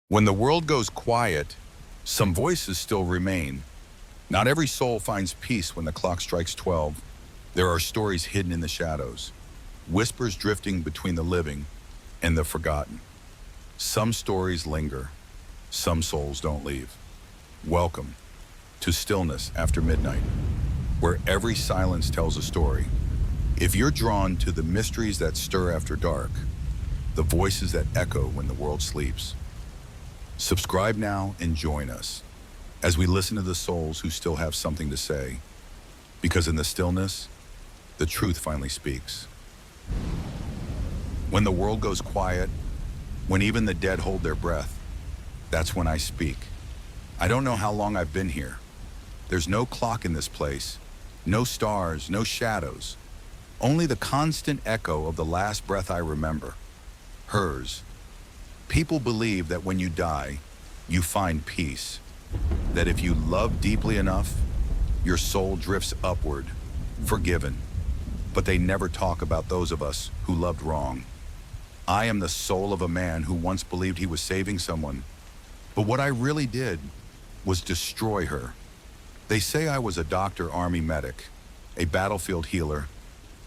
When the world goes quiet, some voices still remain. Not every soul finds peace when the clock strikes 12. There are stories hidden in the shadows, whispers drifting between the living and the forgotten. Some stories linger, some souls don't leave. Welcome to Stillness After Midnight, where every silence tells a story. If you're drawn to the mysteries that stir after dark, the voices that echo when the world sleeps, subscribe now and join us as we listen to the souls who still have something to say, because in the stillness, the truth finally speaks. When the world goes quiet, when even the dead hold their breath, that's when I speak. I don't know how long I've been here. There's no clock in this place, no stars, no shadows, only the constant echo of the last breath I remember, hers. People believe that when you die, you find peace, that if you love deeply enough, your soul drifts upward, forgiven. But they never talk about those of us who loved wrong. I am the soul of a man who once believed he was saving someone, but what I really did was destroy her. They say I was a doctor, army medic, a battlefield healer.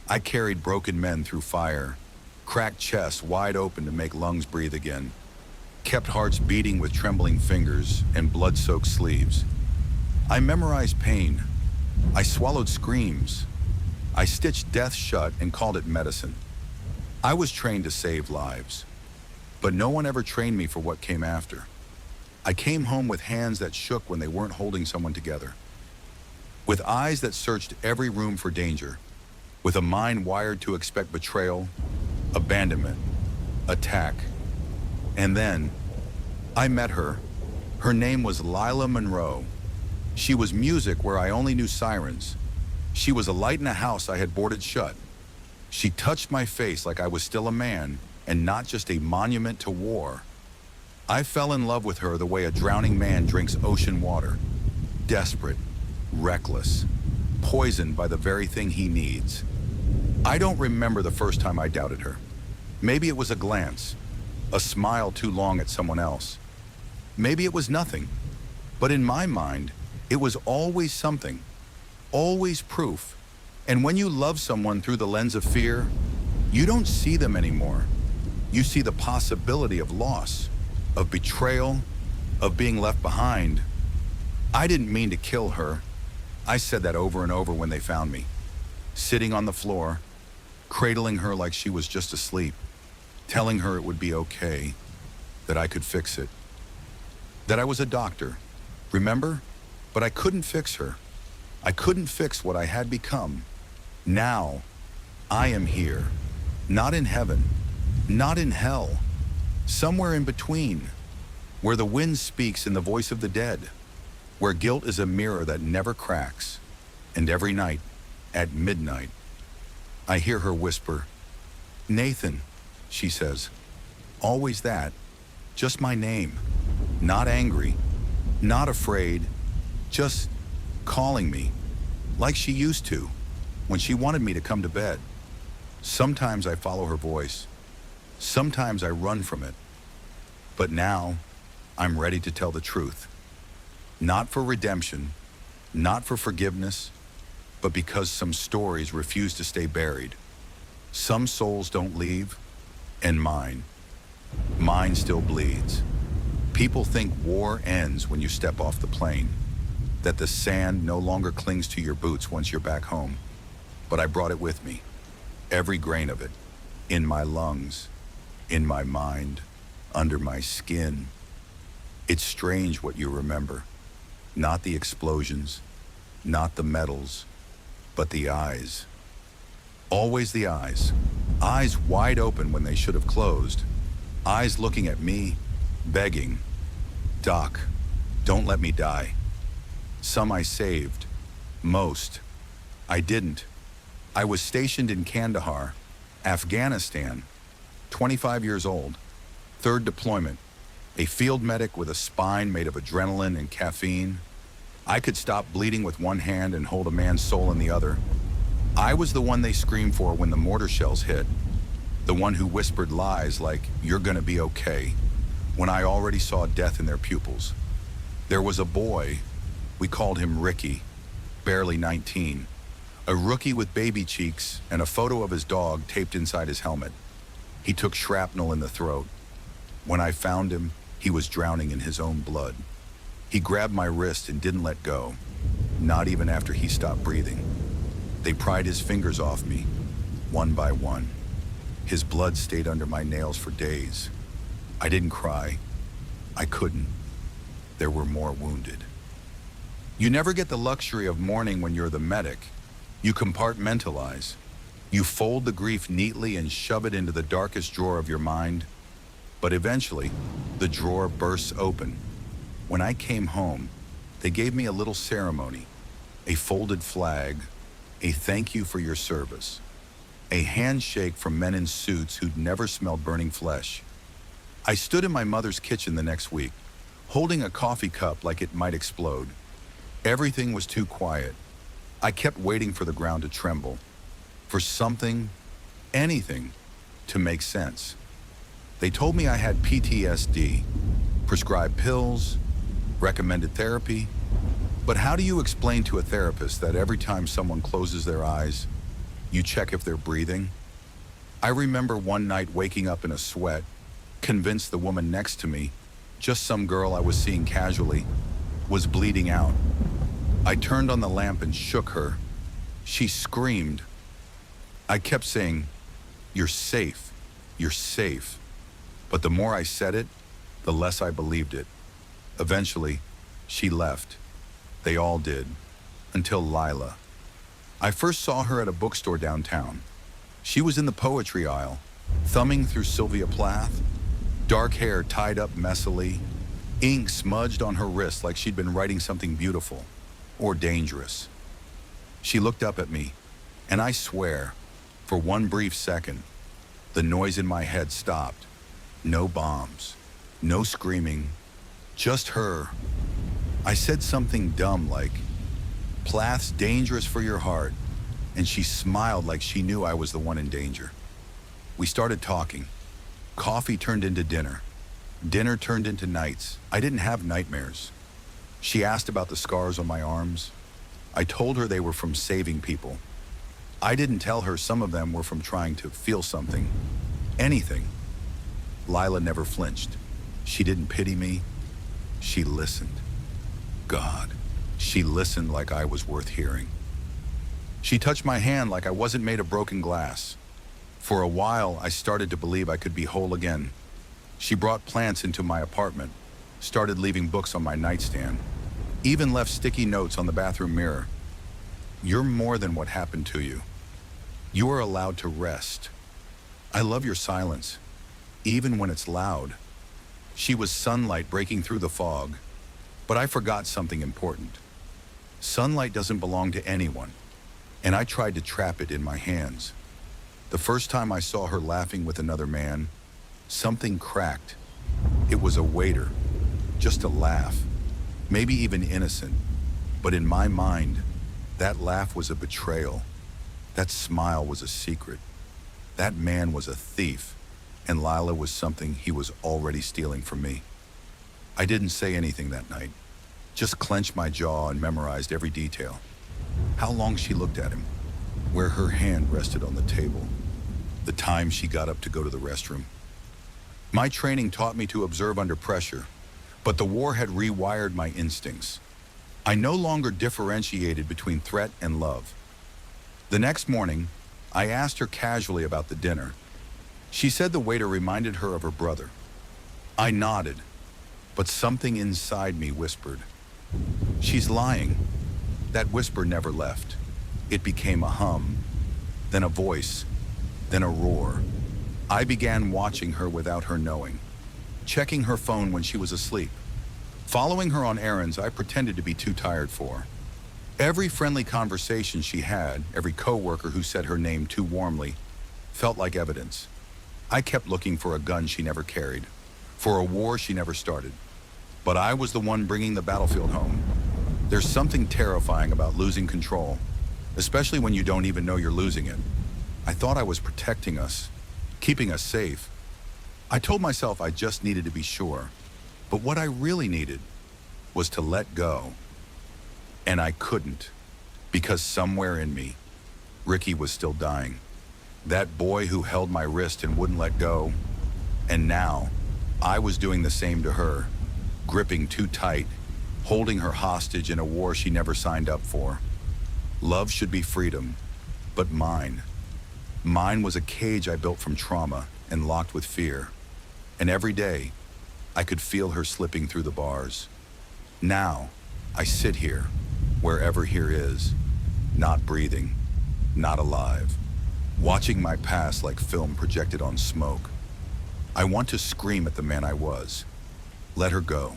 I carried broken men through fire, cracked chests wide open to make lungs breathe again, kept hearts beating with trembling fingers and blood-soaked sleeves. I memorized pain. I swallowed screams. I stitched death shut and called it medicine. I was trained to save lives, but no one ever trained me for what came after. I came home with hands that shook when they weren't holding someone together, with eyes that searched every room for danger, with a mind wired to expect betrayal, abandonment, attack. And then I met her. Her name was Lila Monroe. She was music where I only knew sirens. She was a light in a house I had boarded shut. She touched my face like I was still a man and not just a monument to war. I fell in love with her the way a drowning man drinks ocean water, desperate, reckless, poisoned by the very thing he needs. I don't remember the first time I doubted her. Maybe it was a glance, a smile too long at someone else. Maybe it was nothing, but in my mind, it was always something, always proof. And when you love someone through the lens of fear, you don't see them anymore. You see the possibility of loss, of betrayal, of being left behind. I didn't mean to kill her. I said that over and over when they found me, sitting on the floor, cradling her like she was just asleep, telling her it would be okay, that I could fix it, that I was a doctor, remember? But I couldn't fix her. I couldn't fix what I had become. Now, I am here, not in heaven, not in hell, somewhere in between, where the wind speaks in the voice of the dead, where guilt is a mirror that never cracks, and every night, at midnight, I hear her whisper, "Nathan," she says. Always that, just my name, not angry, not afraid, just calling me, like she used to, when she wanted me to come to bed. Sometimes I follow her voice, sometimes I run from it, but now I'm ready to tell the truth. Not for redemption, not for forgiveness, but because some stories refuse to stay buried. Some souls don't leave, and mine still bleeds. People think war ends when you step off the plane, that the sand no longer clings to your boots once you're back home. But I brought it with me, every grain of it, in my lungs, in my mind, under my skin. It's strange what you remember, not the explosions, not the medals, but the eyes. Always the eyes. Eyes wide open when they should have closed. Eyes looking at me, begging, "Doc, don't let me die." Some I saved. Most I didn't. I was stationed in Kandahar, Afghanistan, 25 years old, third deployment, a field medic with a spine made of adrenaline and caffeine. I could stop bleeding with one hand and hold a man's soul in the other. I was the one they screamed for when the mortar shells hit, the one who whispered lies like, "You're gonna be okay," when I already saw death in their pupils. There was a boy, we called him Ricky, barely 19, a rookie with baby cheeks and a photo of his dog taped inside his helmet. He took shrapnel in the throat. When I found him, he was drowning in his own blood. He grabbed my wrist and didn't let go, not even after he stopped breathing. They pried his fingers off me, one by one. His blood stayed under my nails for days. I didn't cry. I couldn't. There were more wounded. You never get the luxury of mourning when you're the medic. You compartmentalize. You fold the grief neatly and shove it into the darkest drawer of your mind. But eventually, the drawer bursts open. When I came home, they gave me a little ceremony, a folded flag, a thank you for your service, a handshake from men in suits who'd never smelled burning flesh. I stood in my mother's kitchen the next week, holding a coffee cup like it might explode. Everything was too quiet. I kept waiting for the ground to tremble, for something, anything, to make sense. They told me I had PTSD, prescribed pills, recommended therapy. But how do you explain to a therapist that every time someone closes their eyes, you check if they're breathing? I remember one night waking up in a sweat, convinced the woman next to me, just some girl I was seeing casually, was bleeding out. I turned on the lamp and shook her. She screamed. I kept saying, "You're safe, you're safe." But the more I said it, the less I believed it. Eventually, she left. They all did, until Lila. I first saw her at a bookstore downtown. She was in the poetry aisle, thumbing through Sylvia Plath, dark hair tied up messily, ink smudged on her wrist like she'd been writing something beautiful or dangerous. She looked up at me, and I swear, for one brief second, the noise in my head stopped. No bombs, no screaming, just her. I said something dumb like, "Plath's dangerous for your heart," and she smiled like she knew I was the one in danger. We started talking. Coffee turned into dinner. Dinner turned into nights. I didn't have nightmares. She asked about the scars on my arms. I told her they were from saving people. I didn't tell her some of them were from trying to feel something, anything. Lila never flinched. She didn't pity me. She listened. God, she listened like I was worth hearing. She touched my hand like I wasn't made of broken glass. For a while, I started to believe I could be whole again. She brought plants into my apartment, started leaving books on my nightstand, even left sticky notes on the bathroom mirror. "You're more than what happened to you. You are allowed to rest. I love your silence, even when it's loud." She was sunlight breaking through the fog, but I forgot something important. Sunlight doesn't belong to anyone, and I tried to trap it in my hands. The first time I saw her laughing with another man, something cracked. It was a waiter, just a laugh, maybe even innocent, but in my mind, that laugh was a betrayal. That smile was a secret. That man was a thief, and Lila was something he was already stealing from me. I didn't say anything that night, just clenched my jaw and memorized every detail. How long she looked at him, where her hand rested on the table, the time she got up to go to the restroom. My training taught me to observe under pressure, but the war had rewired my instincts. I no longer differentiated between threat and love. The next morning, I asked her casually about the dinner. She said the waiter reminded her of her brother. I nodded, but something inside me whispered, "She's lying." That whisper never left. It became a hum, then a voice, then a roar. I began watching her without her knowing, checking her phone when she was asleep, following her on errands I pretended to be too tired for. Every friendly conversation she had, every coworker who said her name too warmly, felt like evidence. I kept looking for a gun she never carried, for a war she never started. But I was the one bringing the battlefield home. There's something terrifying about losing control, especially when you don't even know you're losing it. I thought I was protecting us, keeping us safe. I told myself I just needed to be sure, but what I really needed was to let go. And I couldn't, because somewhere in me, Ricky was still dying. That boy who held my wrist and wouldn't let go. And now, I was doing the same to her, gripping too tight, holding her hostage in a war she never signed up for. Love should be freedom, but mine. Mine was a cage I built from trauma and locked with fear. And every day, I could feel her slipping through the bars. Now, I sit here, wherever here is, not breathing, not alive, watching my past like film projected on smoke. I want to scream at the man I was. Let her go.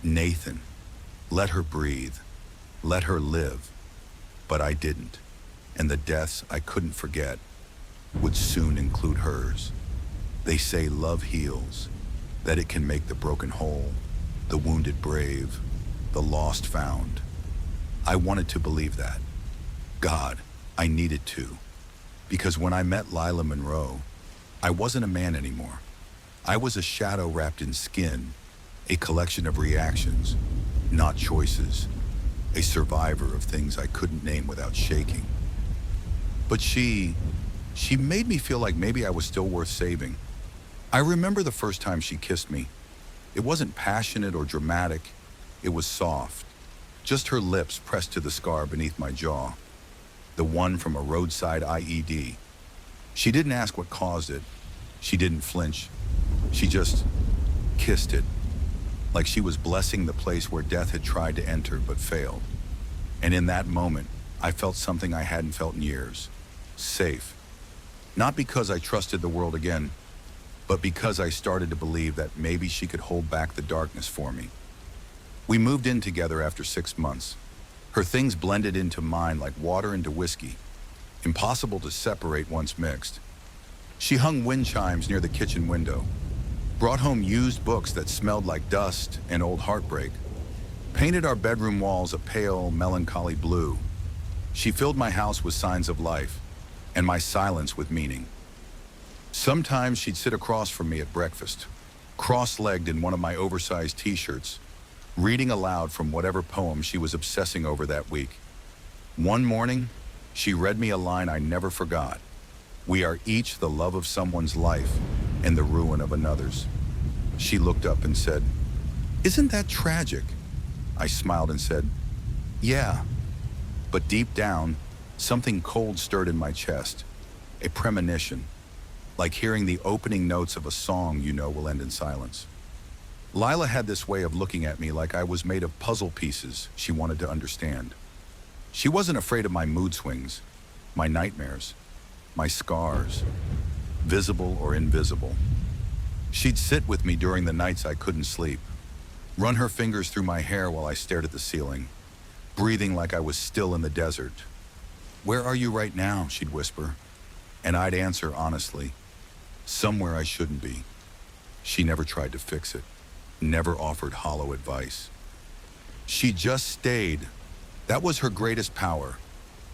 Nathan. Let her breathe. Let her live. But I didn't. And the deaths I couldn't forget would soon include hers. They say love heals, that it can make the broken whole, the wounded brave, the lost found. I wanted to believe that. God, I needed to. Because when I met Lila Monroe, I wasn't a man anymore. I was a shadow wrapped in skin, a collection of reactions, not choices, a survivor of things I couldn't name without shaking. But she made me feel like maybe I was still worth saving. I remember the first time she kissed me. It wasn't passionate or dramatic, it was soft. Just her lips pressed to the scar beneath my jaw, the one from a roadside IED. She didn't ask what caused it. She didn't flinch. She just kissed it, like she was blessing the place where death had tried to enter but failed. And in that moment, I felt something I hadn't felt in years. Safe. Not because I trusted the world again, but because I started to believe that maybe she could hold back the darkness for me. We moved in together after 6 months. Her things blended into mine like water into whiskey, impossible to separate once mixed. She hung wind chimes near the kitchen window, brought home used books that smelled like dust and old heartbreak, painted our bedroom walls a pale, melancholy blue. She filled my house with signs of life, and my silence with meaning. Sometimes she'd sit across from me at breakfast, cross-legged in one of my oversized t-shirts, reading aloud from whatever poem she was obsessing over that week. One morning, she read me a line I never forgot. We are each the love of someone's life and the ruin of another's. She looked up and said, "Isn't that tragic?" I smiled and said, "Yeah." But deep down, something cold stirred in my chest, a premonition, like hearing the opening notes of a song you know will end in silence. Lila had this way of looking at me like I was made of puzzle pieces she wanted to understand. She wasn't afraid of my mood swings, my nightmares, my scars, visible or invisible. She'd sit with me during the nights I couldn't sleep, run her fingers through my hair while I stared at the ceiling, breathing like I was still in the desert. "Where are you right now?" she'd whisper, and I'd answer honestly, "Somewhere I shouldn't be." She never tried to fix it, never offered hollow advice. She just stayed. That was her greatest power.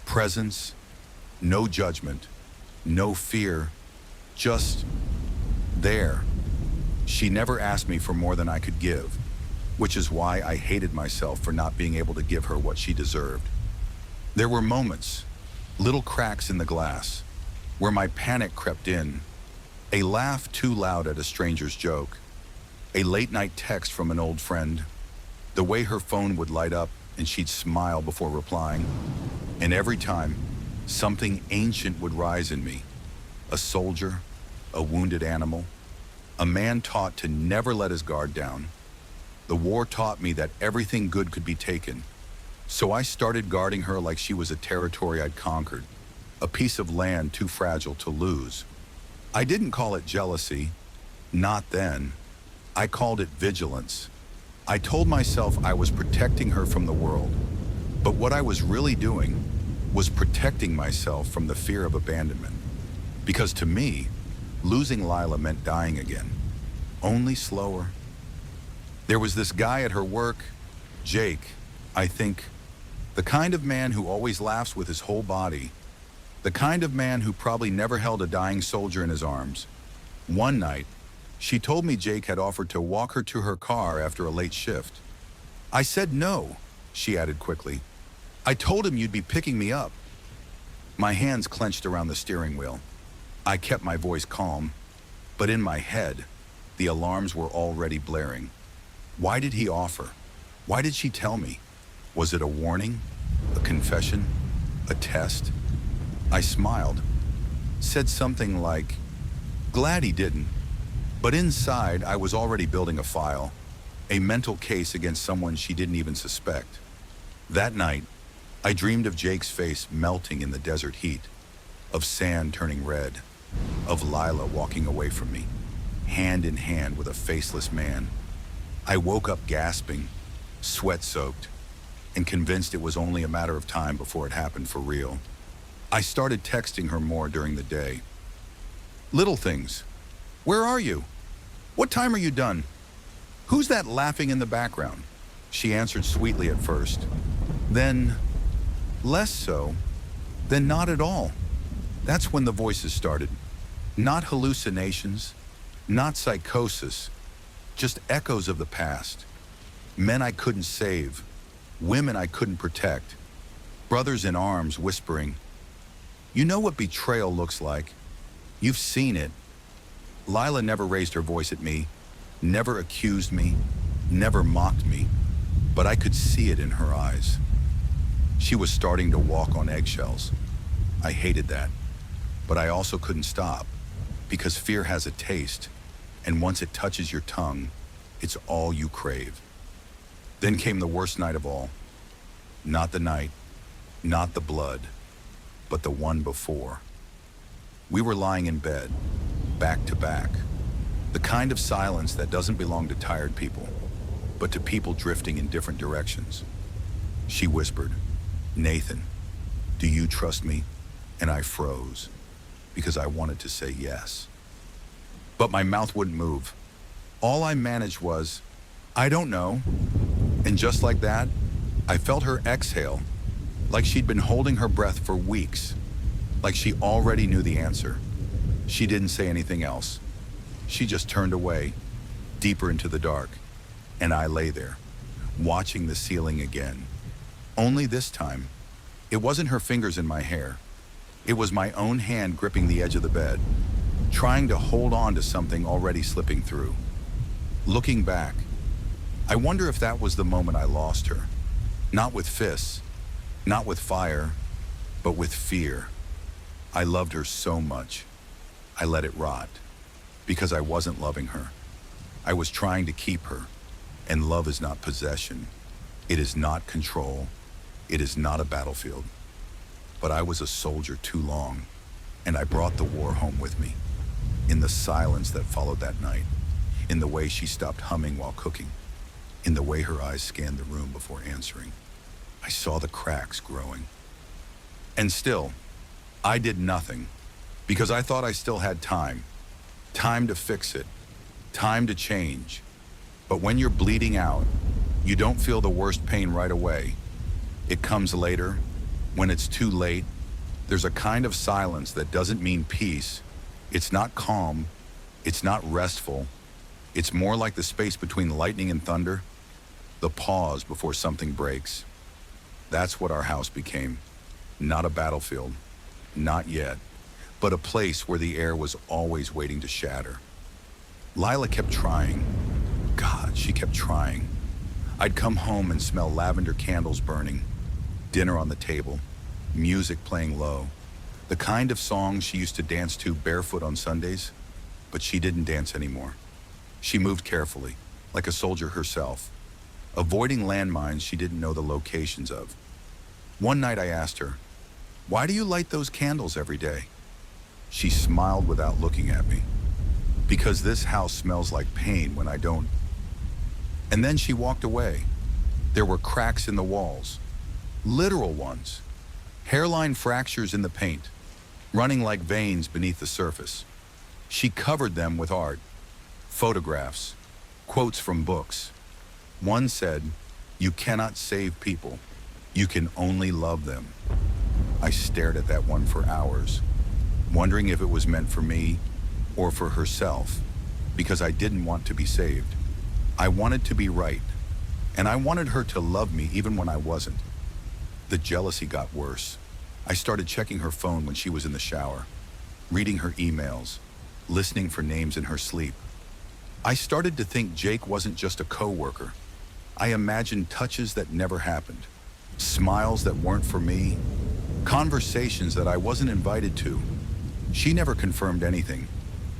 Presence, no judgment, no fear, just there. She never asked me for more than I could give, which is why I hated myself for not being able to give her what she deserved. There were moments, little cracks in the glass, where my panic crept in, a laugh too loud at a stranger's joke, a late-night text from an old friend, the way her phone would light up and she'd smile before replying. And every time, something ancient would rise in me. A soldier, a wounded animal, a man taught to never let his guard down. The war taught me that everything good could be taken, so I started guarding her like she was a territory I'd conquered, a piece of land too fragile to lose. I didn't call it jealousy, not then. I called it vigilance. I told myself I was protecting her from the world, but what I was really doing was protecting myself from the fear of abandonment. Because to me, losing Lila meant dying again, only slower. There was this guy at her work, Jake, I think, the kind of man who always laughs with his whole body, the kind of man who probably never held a dying soldier in his arms. One night, She told me Jake had offered to walk her to her car after a late shift. I said no, she added quickly. I told him you'd be picking me up. My hands clenched around the steering wheel. I kept my voice calm, but in my head, the alarms were already blaring. Why did he offer? Why did she tell me? Was it a warning? A confession? A test? I smiled, said something like, glad he didn't. But inside, I was already building a file, a mental case against someone she didn't even suspect. That night, I dreamed of Jake's face melting in the desert heat, of sand turning red, of Lila walking away from me, hand in hand with a faceless man. I woke up gasping, sweat-soaked, and convinced it was only a matter of time before it happened for real. I started texting her more during the day. Little things. Where are you? What time are you done? Who's that laughing in the background? She answered sweetly at first. Then, less so, then not at all. That's when the voices started. Not hallucinations, not psychosis, just echoes of the past. Men I couldn't save, women I couldn't protect, brothers in arms whispering, you know what betrayal looks like. You've seen it. Lila never raised her voice at me, never accused me, never mocked me, but I could see it in her eyes. She was starting to walk on eggshells. I hated that, but I also couldn't stop, because fear has a taste, and once it touches your tongue, it's all you crave. Then came the worst night of all. Not the night, not the blood, but the one before. We were lying in bed, back to back. The kind of silence that doesn't belong to tired people, but to people drifting in different directions. She whispered, Nathan, do you trust me? And I froze, because I wanted to say yes. But my mouth wouldn't move. All I managed was, I don't know. And just like that, I felt her exhale, like she'd been holding her breath for weeks, like she already knew the answer. She didn't say anything else. She just turned away, deeper into the dark, and I lay there, watching the ceiling again. Only this time, it wasn't her fingers in my hair. It was my own hand gripping the edge of the bed, trying to hold on to something already slipping through. Looking back, I wonder if that was the moment I lost her. Not with fists, not with fire, but with fear. I loved her so much. I let it rot, because I wasn't loving her. I was trying to keep her, and love is not possession. It is not control. It is not a battlefield. But I was a soldier too long, and I brought the war home with me. In the silence that followed that night, in the way she stopped humming while cooking, in the way her eyes scanned the room before answering, I saw the cracks growing. And still, I did nothing, because I thought I still had time. Time to fix it, time to change. But when you're bleeding out, you don't feel the worst pain right away. It comes later, when it's too late. There's a kind of silence that doesn't mean peace. It's not calm, it's not restful. It's more like the space between lightning and thunder, the pause before something breaks. That's what our house became. Not a battlefield, not yet, but a place where the air was always waiting to shatter. Lila kept trying. God, she kept trying. I'd come home and smell lavender candles burning, dinner on the table, music playing low, the kind of songs she used to dance to barefoot on Sundays, but she didn't dance anymore. She moved carefully, like a soldier herself, avoiding landmines she didn't know the locations of. One night I asked her, "Why do you light those candles every day?" She smiled without looking at me. "Because this house smells like pain when I don't." And then she walked away. There were cracks in the walls, literal ones, hairline fractures in the paint, running like veins beneath the surface. She covered them with art, photographs, quotes from books. One said, "You cannot save people. You can only love them." I stared at that one for hours, wondering if it was meant for me or for herself. because I didn't want to be saved. I wanted to be right, and I wanted her to love me even when I wasn't. The jealousy got worse. I started checking her phone when she was in the shower, reading her emails, listening for names in her sleep. I started to think Jake wasn't just a coworker. I imagined touches that never happened, smiles that weren't for me, conversations that I wasn't invited to. She never confirmed anything,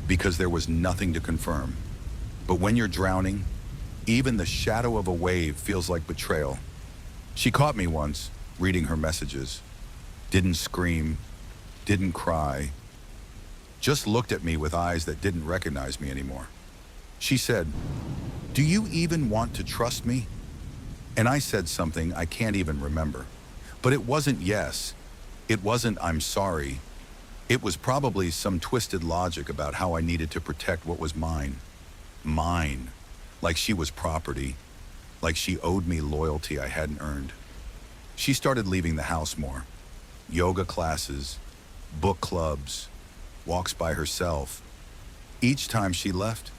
because there was nothing to confirm. But when you're drowning, even the shadow of a wave feels like betrayal. She caught me once, reading her messages. Didn't scream, didn't cry, just looked at me with eyes that didn't recognize me anymore. She said, "Do you even want to trust me?" And I said something I can't even remember. But it wasn't yes. It wasn't "I'm sorry." It was probably some twisted logic about how I needed to protect what was mine. Mine. Like she was property. Like she owed me loyalty I hadn't earned. She started leaving the house more. Yoga classes, book clubs, walks by herself. Each time she left,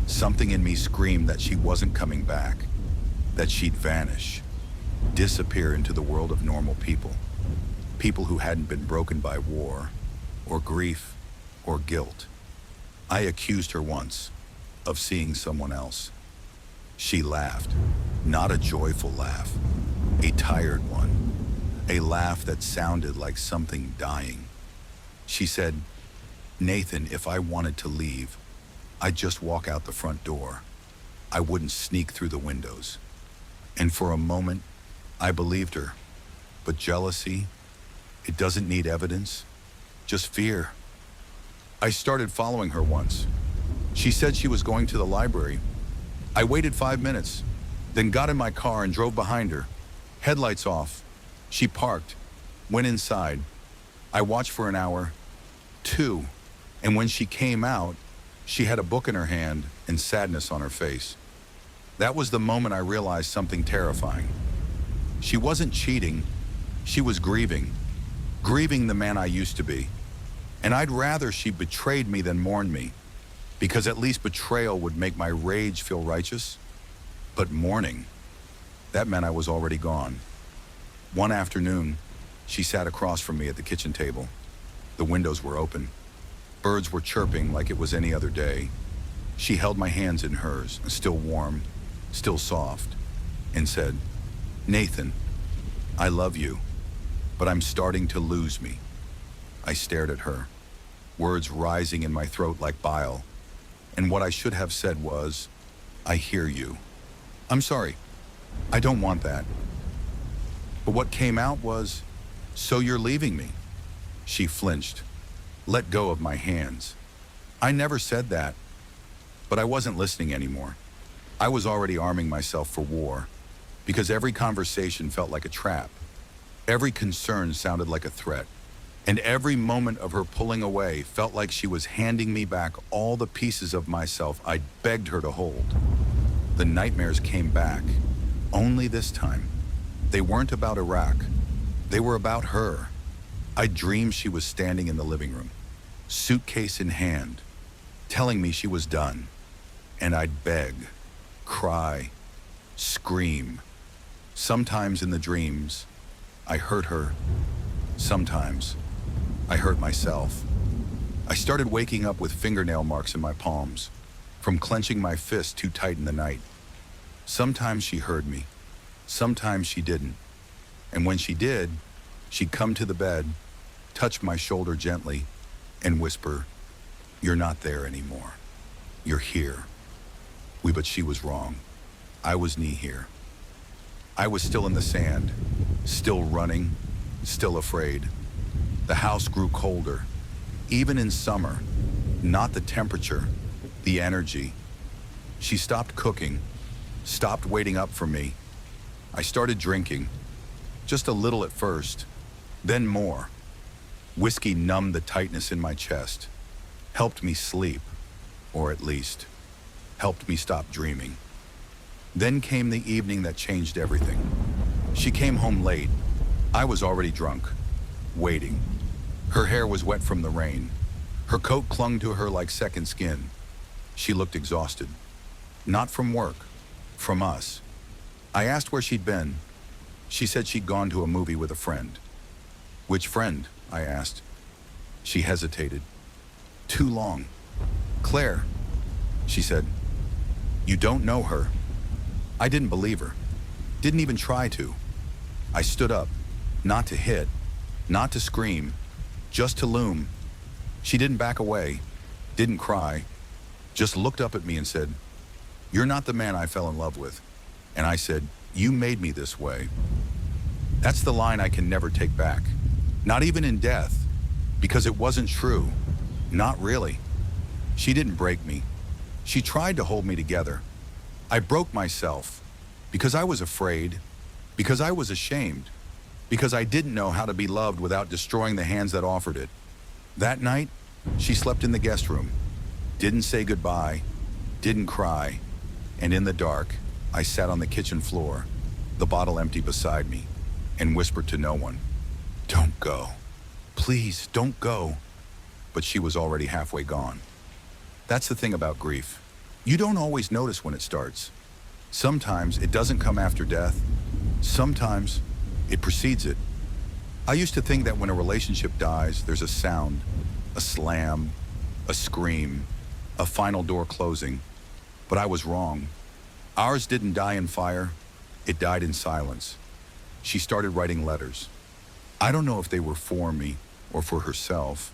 something in me screamed that she wasn't coming back, that she'd vanish, disappear into the world of normal people. People who hadn't been broken by war, or grief, or guilt. I accused her once of seeing someone else. She laughed, not a joyful laugh, a tired one, a laugh that sounded like something dying. She said, "Nathan, if I wanted to leave, I'd just walk out the front door. I wouldn't sneak through the windows." And for a moment, I believed her. But jealousy, it doesn't need evidence, just fear. I started following her once. She said she was going to the library. I waited 5 minutes, then got in my car and drove behind her. Headlights off. She parked, went inside. I watched for an hour, 2, and when she came out, she had a book in her hand and sadness on her face. That was the moment I realized something terrifying. She wasn't cheating, she was grieving the man I used to be. And I'd rather she betrayed me than mourned me, because at least betrayal would make my rage feel righteous. But mourning, that meant I was already gone. One afternoon, she sat across from me at the kitchen table. The windows were open. Birds were chirping like it was any other day. She held my hands in hers, still warm, still soft, and said, "Nathan, I love you, but I'm starting to lose me." I stared at her, words rising in my throat like bile, and what I should have said was, "I hear you. I'm sorry. I don't want that." But what came out was, "So you're leaving me?" She flinched, let go of my hands. I never said that, but I wasn't listening anymore. I was already arming myself for war, because every conversation felt like a trap. Every concern sounded like a threat, and every moment of her pulling away felt like she was handing me back all the pieces of myself I'd begged her to hold. The nightmares came back, only this time. They weren't about Iraq. They were about her. I dreamed she was standing in the living room, suitcase in hand, telling me she was done. And I'd beg, cry, scream. Sometimes in the dreams, I hurt her. Sometimes, I hurt myself. I started waking up with fingernail marks in my palms, from clenching my fist too tight in the night. Sometimes she heard me. Sometimes she didn't. And when she did, she'd come to the bed, touch my shoulder gently, and whisper, "You're not there anymore. You're here." But she was wrong. I was knee here. I was still in the sand, still running, still afraid. The house grew colder, even in summer. Not the temperature, the energy. She stopped cooking, stopped waiting up for me. I started drinking, just a little at first, then more. Whiskey numbed the tightness in my chest, helped me sleep, or at least, helped me stop dreaming. Then came the evening that changed everything. She came home late. I was already drunk, waiting. Her hair was wet from the rain. Her coat clung to her like second skin. She looked exhausted. Not from work, from us. I asked where she'd been. She said she'd gone to a movie with a friend. Which friend? I asked. She hesitated. Too long. Claire, she said. You don't know her. I didn't believe her. Didn't even try to. I stood up, not to hit, not to scream, just to loom. She didn't back away, didn't cry, just looked up at me and said, "You're not the man I fell in love with." And I said, "You made me this way." That's the line I can never take back. Not even in death, because it wasn't true. Not really. She didn't break me. She tried to hold me together. I broke myself because I was afraid, because I was ashamed, because I didn't know how to be loved without destroying the hands that offered it. That night, she slept in the guest room, didn't say goodbye, didn't cry, and in the dark, I sat on the kitchen floor, the bottle empty beside me, and whispered to no one, "Don't go. Please, don't go." But she was already halfway gone. That's the thing about grief. You don't always notice when it starts. Sometimes it doesn't come after death. Sometimes it precedes it. I used to think that when a relationship dies, there's a sound, a slam, a scream, a final door closing. But I was wrong. Ours didn't die in fire. It died in silence. She started writing letters. I don't know if they were for me or for herself.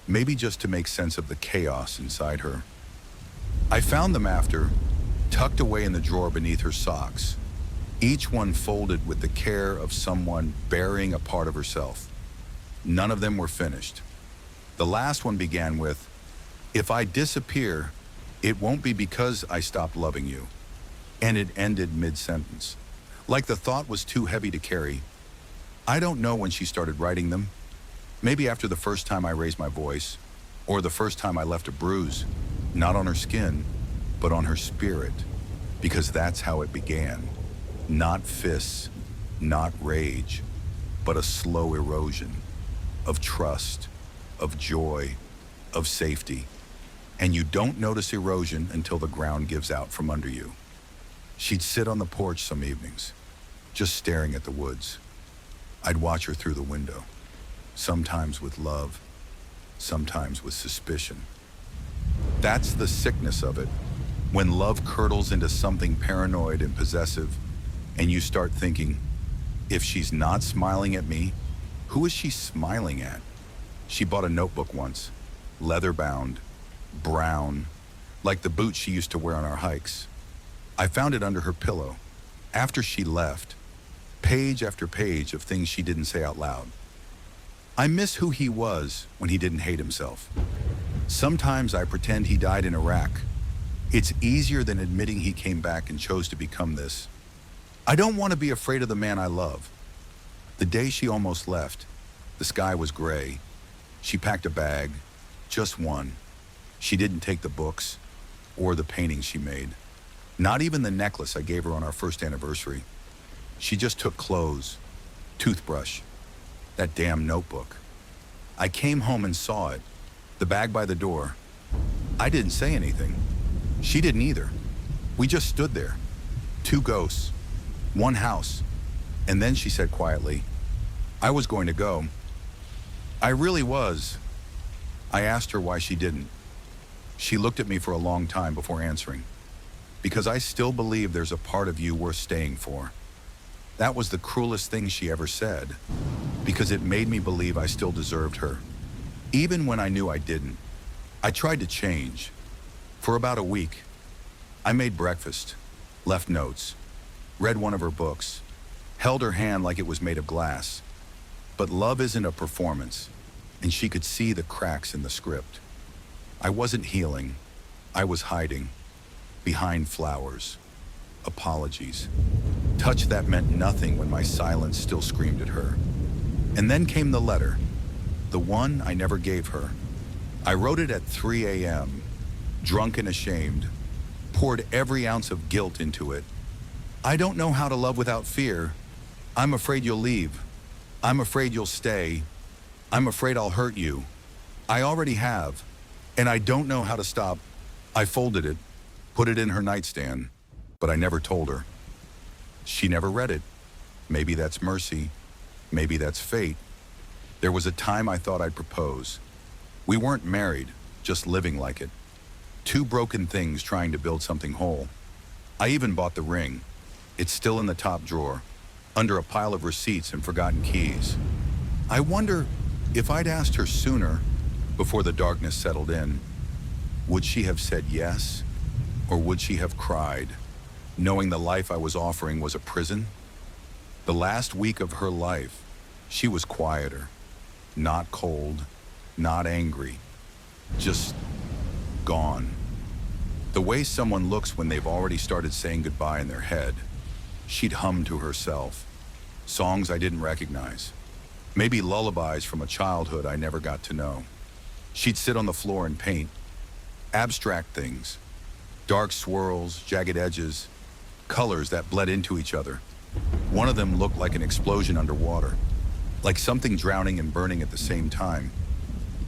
Maybe just to make sense of the chaos inside her. I found them after, tucked away in the drawer beneath her socks, each one folded with the care of someone burying a part of herself. None of them were finished. The last one began with, "If I disappear, it won't be because I stopped loving you." And it ended mid-sentence, like the thought was too heavy to carry. I don't know when she started writing them. Maybe after the first time I raised my voice, or the first time I left a bruise, not on her skin, but on her spirit, because that's how it began. Not fists, not rage, but a slow erosion of trust, of joy, of safety. And you don't notice erosion until the ground gives out from under you. She'd sit on the porch some evenings, just staring at the woods. I'd watch her through the window, sometimes with love, sometimes with suspicion. That's the sickness of it, when love curdles into something paranoid and possessive, and you start thinking, if she's not smiling at me, who is she smiling at? She bought a notebook once, leather-bound, brown, like the boots she used to wear on our hikes. I found it under her pillow, after she left, page after page of things she didn't say out loud. I miss who he was when he didn't hate himself. Sometimes I pretend he died in Iraq. It's easier than admitting he came back and chose to become this. I don't want to be afraid of the man I love. The day she almost left, the sky was gray. She packed a bag, just one. She didn't take the books or the paintings she made. Not even the necklace I gave her on our first anniversary. She just took clothes, toothbrush, that damn notebook. I came home and saw it, the bag by the door. I didn't say anything. She didn't either. We just stood there. Two ghosts, one house. And then she said quietly, "I was going to go." I really was. I asked her why she didn't. She looked at me for a long time before answering. Because I still believe there's a part of you worth staying for. That was the cruelest thing she ever said, because it made me believe I still deserved her, even when I knew I didn't. I tried to change. For about a week, I made breakfast, left notes, read one of her books, held her hand like it was made of glass. But love isn't a performance, and she could see the cracks in the script. I wasn't healing. I was hiding, behind flowers, apologies, touch that meant nothing when my silence still screamed at her. And then came the letter, the one I never gave her. I wrote it at 3 a.m., drunk and ashamed, poured every ounce of guilt into it. I don't know how to love without fear. I'm afraid you'll leave. I'm afraid you'll stay. I'm afraid I'll hurt you. I already have, and I don't know how to stop. I folded it, put it in her nightstand, but I never told her. She never read it. Maybe that's mercy. Maybe that's fate. There was a time I thought I'd propose. We weren't married, just living like it. Two broken things trying to build something whole. I even bought the ring. It's still in the top drawer, under a pile of receipts and forgotten keys. I wonder if I'd asked her sooner, before the darkness settled in, would she have said yes? Or would she have cried, knowing the life I was offering was a prison? The last week of her life, she was quieter, not cold, not angry, just gone. The way someone looks when they've already started saying goodbye in their head. She'd hum to herself, songs I didn't recognize, maybe lullabies from a childhood I never got to know. She'd sit on the floor and paint, abstract things, dark swirls, jagged edges, colors that bled into each other. One of them looked like an explosion underwater, like something drowning and burning at the same time.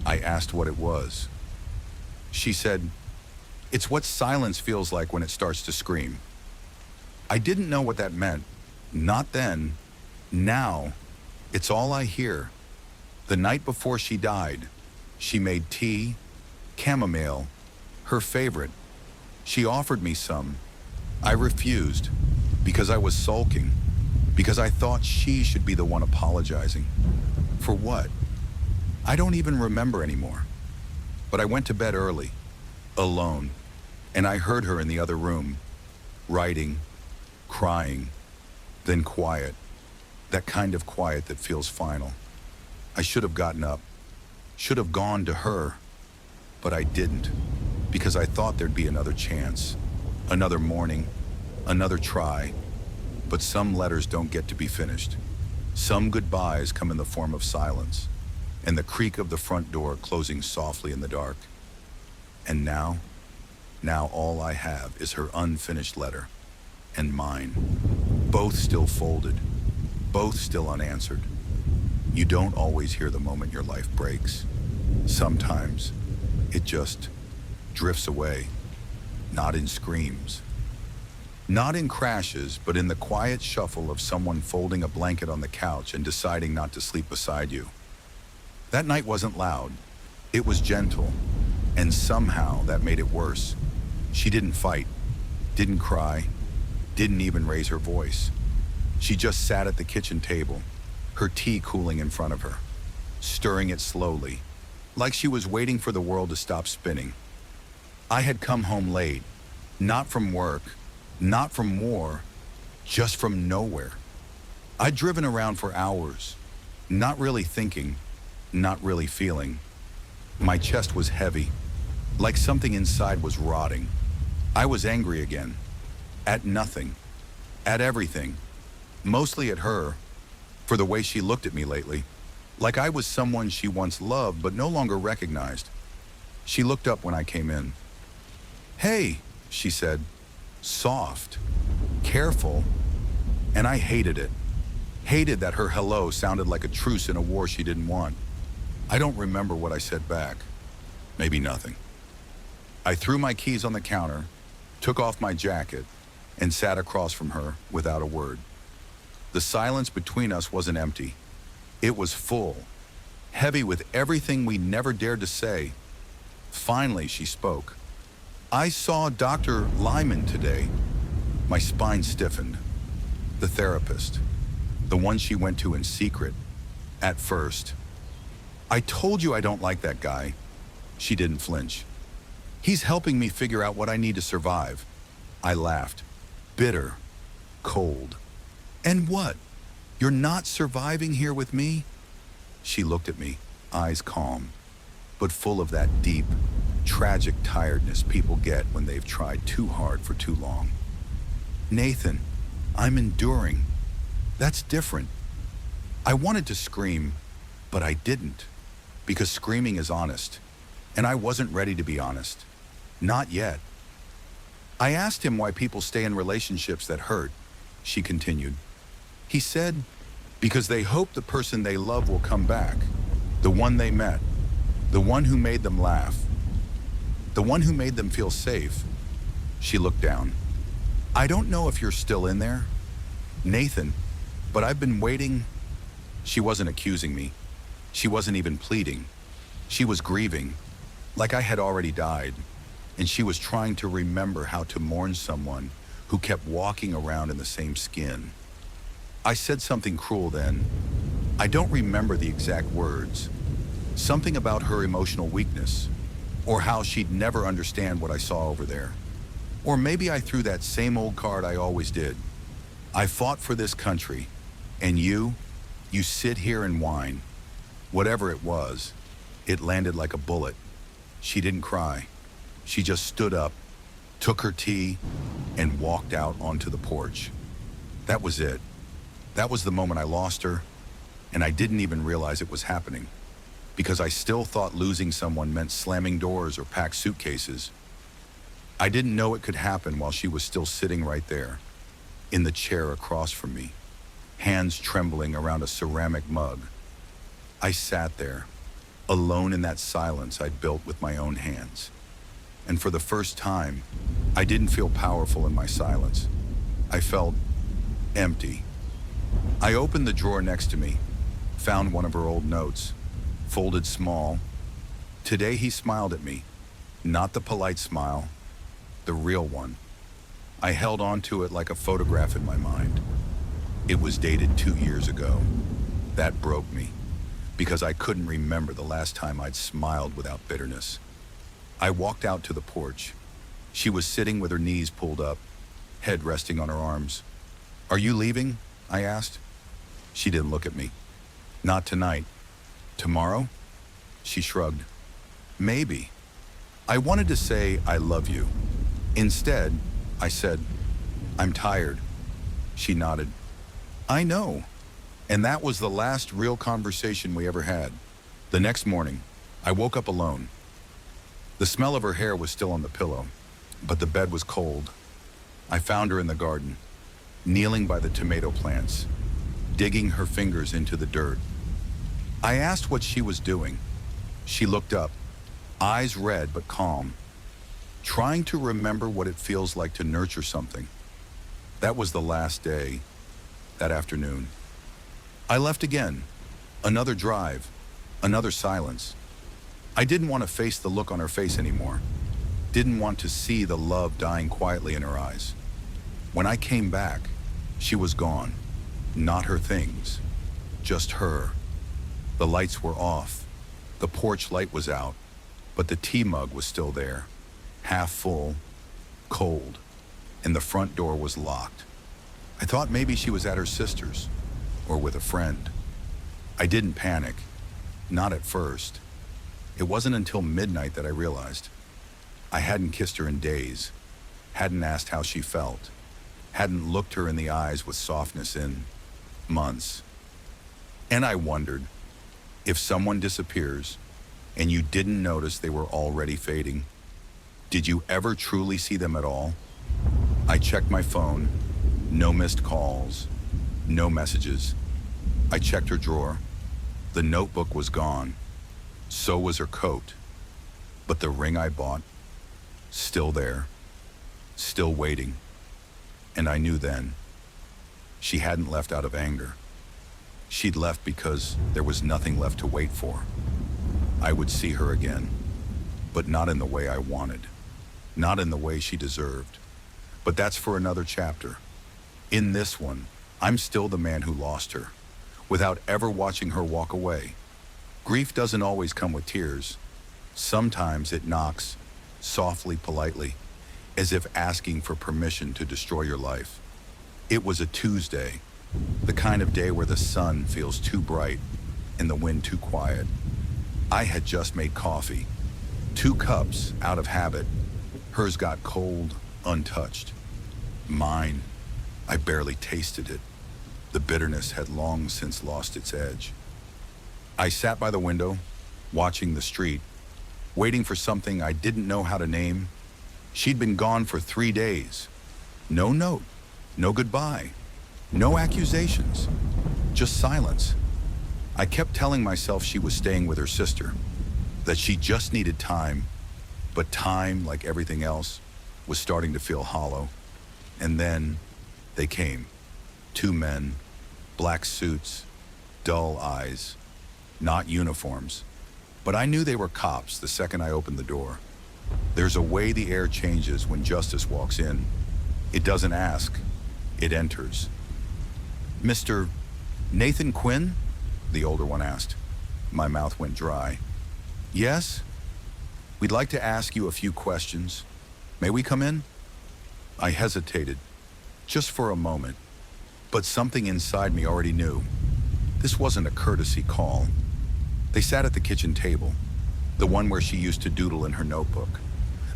I asked what it was. She said, "It's what silence feels like when it starts to scream." I didn't know what that meant. Not then. Now, it's all I hear. The night before she died, she made tea, chamomile, her favorite. She offered me some. I refused, because I was sulking, because I thought she should be the one apologizing. For what? I don't even remember anymore. But I went to bed early, alone, and I heard her in the other room, writing, crying, then quiet, that kind of quiet that feels final. I should have gotten up, should have gone to her, but I didn't, because I thought there'd be another chance, another morning, another try. But some letters don't get to be finished. Some goodbyes come in the form of silence, and the creak of the front door closing softly in the dark. And now all I have is her unfinished letter, and mine, both still folded, both still unanswered. You don't always hear the moment your life breaks. Sometimes it just drifts away, not in screams, not in crashes, but in the quiet shuffle of someone folding a blanket on the couch and deciding not to sleep beside you. That night wasn't loud, it was gentle, and somehow that made it worse. She didn't fight, didn't cry, didn't even raise her voice. She just sat at the kitchen table, her tea cooling in front of her, stirring it slowly, like she was waiting for the world to stop spinning. I had come home late, not from work, not from war, just from nowhere. I'd driven around for hours, not really thinking, not really feeling. My chest was heavy, like something inside was rotting. I was angry again. At nothing. At everything. Mostly at her, for the way she looked at me lately, like I was someone she once loved but no longer recognized. She looked up when I came in. "Hey," she said, soft, careful, and I hated it. Hated that her hello sounded like a truce in a war she didn't want. I don't remember what I said back. Maybe nothing. I threw my keys on the counter, took off my jacket, and sat across from her without a word. The silence between us wasn't empty. It was full, heavy with everything we never dared to say. Finally, she spoke. "I saw Dr. Lyman today." My spine stiffened. The therapist, the one she went to in secret, at first. "I told you I don't like that guy." She didn't flinch. "He's helping me figure out what I need to survive." I laughed, bitter, cold. "And what? You're not surviving here with me?" She looked at me, eyes calm, but full of that deep, tragic tiredness people get when they've tried too hard for too long. "Nathan, I'm enduring. That's different." I wanted to scream, but I didn't, because screaming is honest, and I wasn't ready to be honest. Not yet. I asked him why people stay in relationships that hurt, she continued. He said, because they hope the person they love will come back, the one they met, the one who made them laugh. The one who made them feel safe. She looked down. I don't know if you're still in there, Nathan, but I've been waiting. She wasn't accusing me. She wasn't even pleading. She was grieving, like I had already died, and she was trying to remember how to mourn someone who kept walking around in the same skin. I said something cruel then. I don't remember the exact words. Something about her emotional weakness, or how she'd never understand what I saw over there. Or maybe I threw that same old card I always did. I fought for this country, and you sit here and whine. Whatever it was, it landed like a bullet. She didn't cry. She just stood up, took her tea, and walked out onto the porch. That was it. That was the moment I lost her, and I didn't even realize it was happening, because I still thought losing someone meant slamming doors or packed suitcases. I didn't know it could happen while she was still sitting right there, in the chair across from me, hands trembling around a ceramic mug. I sat there, alone in that silence I'd built with my own hands. And for the first time, I didn't feel powerful in my silence. I felt empty. I opened the drawer next to me, found one of her old notes, folded small. Today he smiled at me, not the polite smile, the real one. I held on to it like a photograph in my mind. It was dated 2 years ago. That broke me, because I couldn't remember the last time I'd smiled without bitterness. I walked out to the porch. She was sitting with her knees pulled up, head resting on her arms. Are you leaving? I asked. She didn't look at me. Not tonight. Tomorrow? She shrugged. Maybe. I wanted to say I love you. Instead, I said, I'm tired. She nodded. I know. And that was the last real conversation we ever had. The next morning, I woke up alone. The smell of her hair was still on the pillow, but the bed was cold. I found her in the garden, kneeling by the tomato plants, digging her fingers into the dirt. I asked what she was doing. She looked up, eyes red but calm, trying to remember what it feels like to nurture something. That was the last day, that afternoon. I left again, another drive, another silence. I didn't want to face the look on her face anymore. Didn't want to see the love dying quietly in her eyes. When I came back, she was gone. Not her things, just her. The lights were off. The porch light was out, but the tea mug was still there, half full, cold, and the front door was locked. I thought maybe she was at her sister's, or with a friend. I didn't panic, not at first. It wasn't until midnight that I realized. I hadn't kissed her in days, hadn't asked how she felt, hadn't looked her in the eyes with softness in months. And I wondered, if someone disappears and you didn't notice they were already fading, did you ever truly see them at all? I checked my phone, no missed calls, no messages. I checked her drawer. The notebook was gone. So was her coat. But the ring I bought, still there, still waiting. And I knew then, she hadn't left out of anger. She'd left because there was nothing left to wait for. I would see her again, but not in the way I wanted, not in the way she deserved. But that's for another chapter. In this one, I'm still the man who lost her, without ever watching her walk away. Grief doesn't always come with tears. Sometimes it knocks, softly, politely, as if asking for permission to destroy your life. It was a Tuesday, the kind of day where the sun feels too bright and the wind too quiet. I had just made coffee, 2 cups out of habit. Hers got cold, untouched. Mine, I barely tasted it. The bitterness had long since lost its edge. I sat by the window, watching the street, waiting for something I didn't know how to name. She'd been gone for 3 days. No note, no goodbye, no accusations, just silence. I kept telling myself she was staying with her sister, that she just needed time, But time, like everything else, was starting to feel hollow. And then they came. Two men, black suits, dull eyes, not uniforms. But I knew they were cops the second I opened the door. There's a way the air changes when justice walks in. It doesn't ask, it enters. "Mr. Nathan Quinn?" the older one asked. My mouth went dry. "Yes? We'd like to ask you a few questions. May we come in?" I hesitated, just for a moment, but something inside me already knew. This wasn't a courtesy call. They sat at the kitchen table, the one where she used to doodle in her notebook,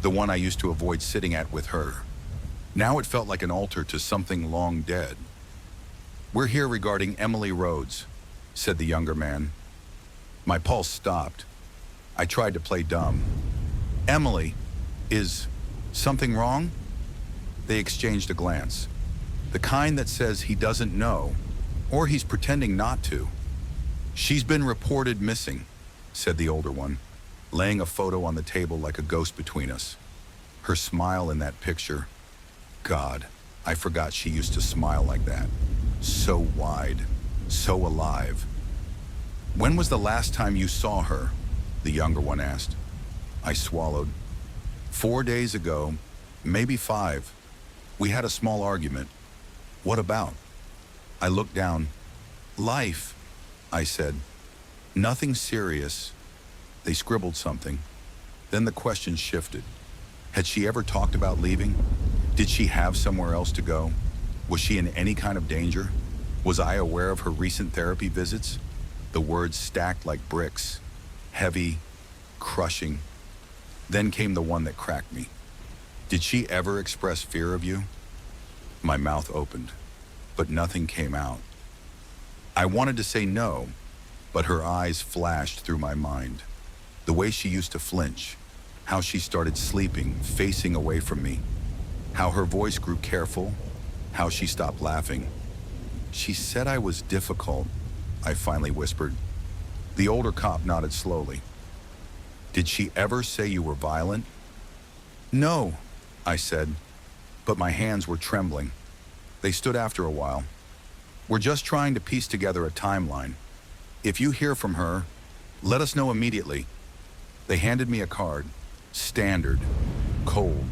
the one I used to avoid sitting at with her. Now it felt like an altar to something long dead. "We're here regarding Emily Rhodes," said the younger man. My pulse stopped. I tried to play dumb. "Emily, is something wrong?" They exchanged a glance, the kind that says he doesn't know, or he's pretending not to. "She's been reported missing," said the older one, laying a photo on the table like a ghost between us. Her smile in that picture. God, I forgot she used to smile like that. So wide, so alive. "When was the last time you saw her?" the younger one asked. I swallowed. 4 days ago, maybe 5. We had a small argument. "What about?" I looked down. "Life," I said. "Nothing serious." They scribbled something. Then the question shifted. Had she ever talked about leaving? Did she have somewhere else to go? Was she in any kind of danger? Was I aware of her recent therapy visits? The words stacked like bricks, heavy, crushing. Then came the one that cracked me. "Did she ever express fear of you?" My mouth opened, but nothing came out. I wanted to say no, but her eyes flashed through my mind. The way she used to flinch, how she started sleeping, facing away from me, how her voice grew careful, how she stopped laughing. "She said I was difficult," I finally whispered. The older cop nodded slowly. "Did she ever say you were violent?" "No," I said, but my hands were trembling. They stood after a while. "We're just trying to piece together a timeline. If you hear from her, let us know immediately." They handed me a card, standard, cold,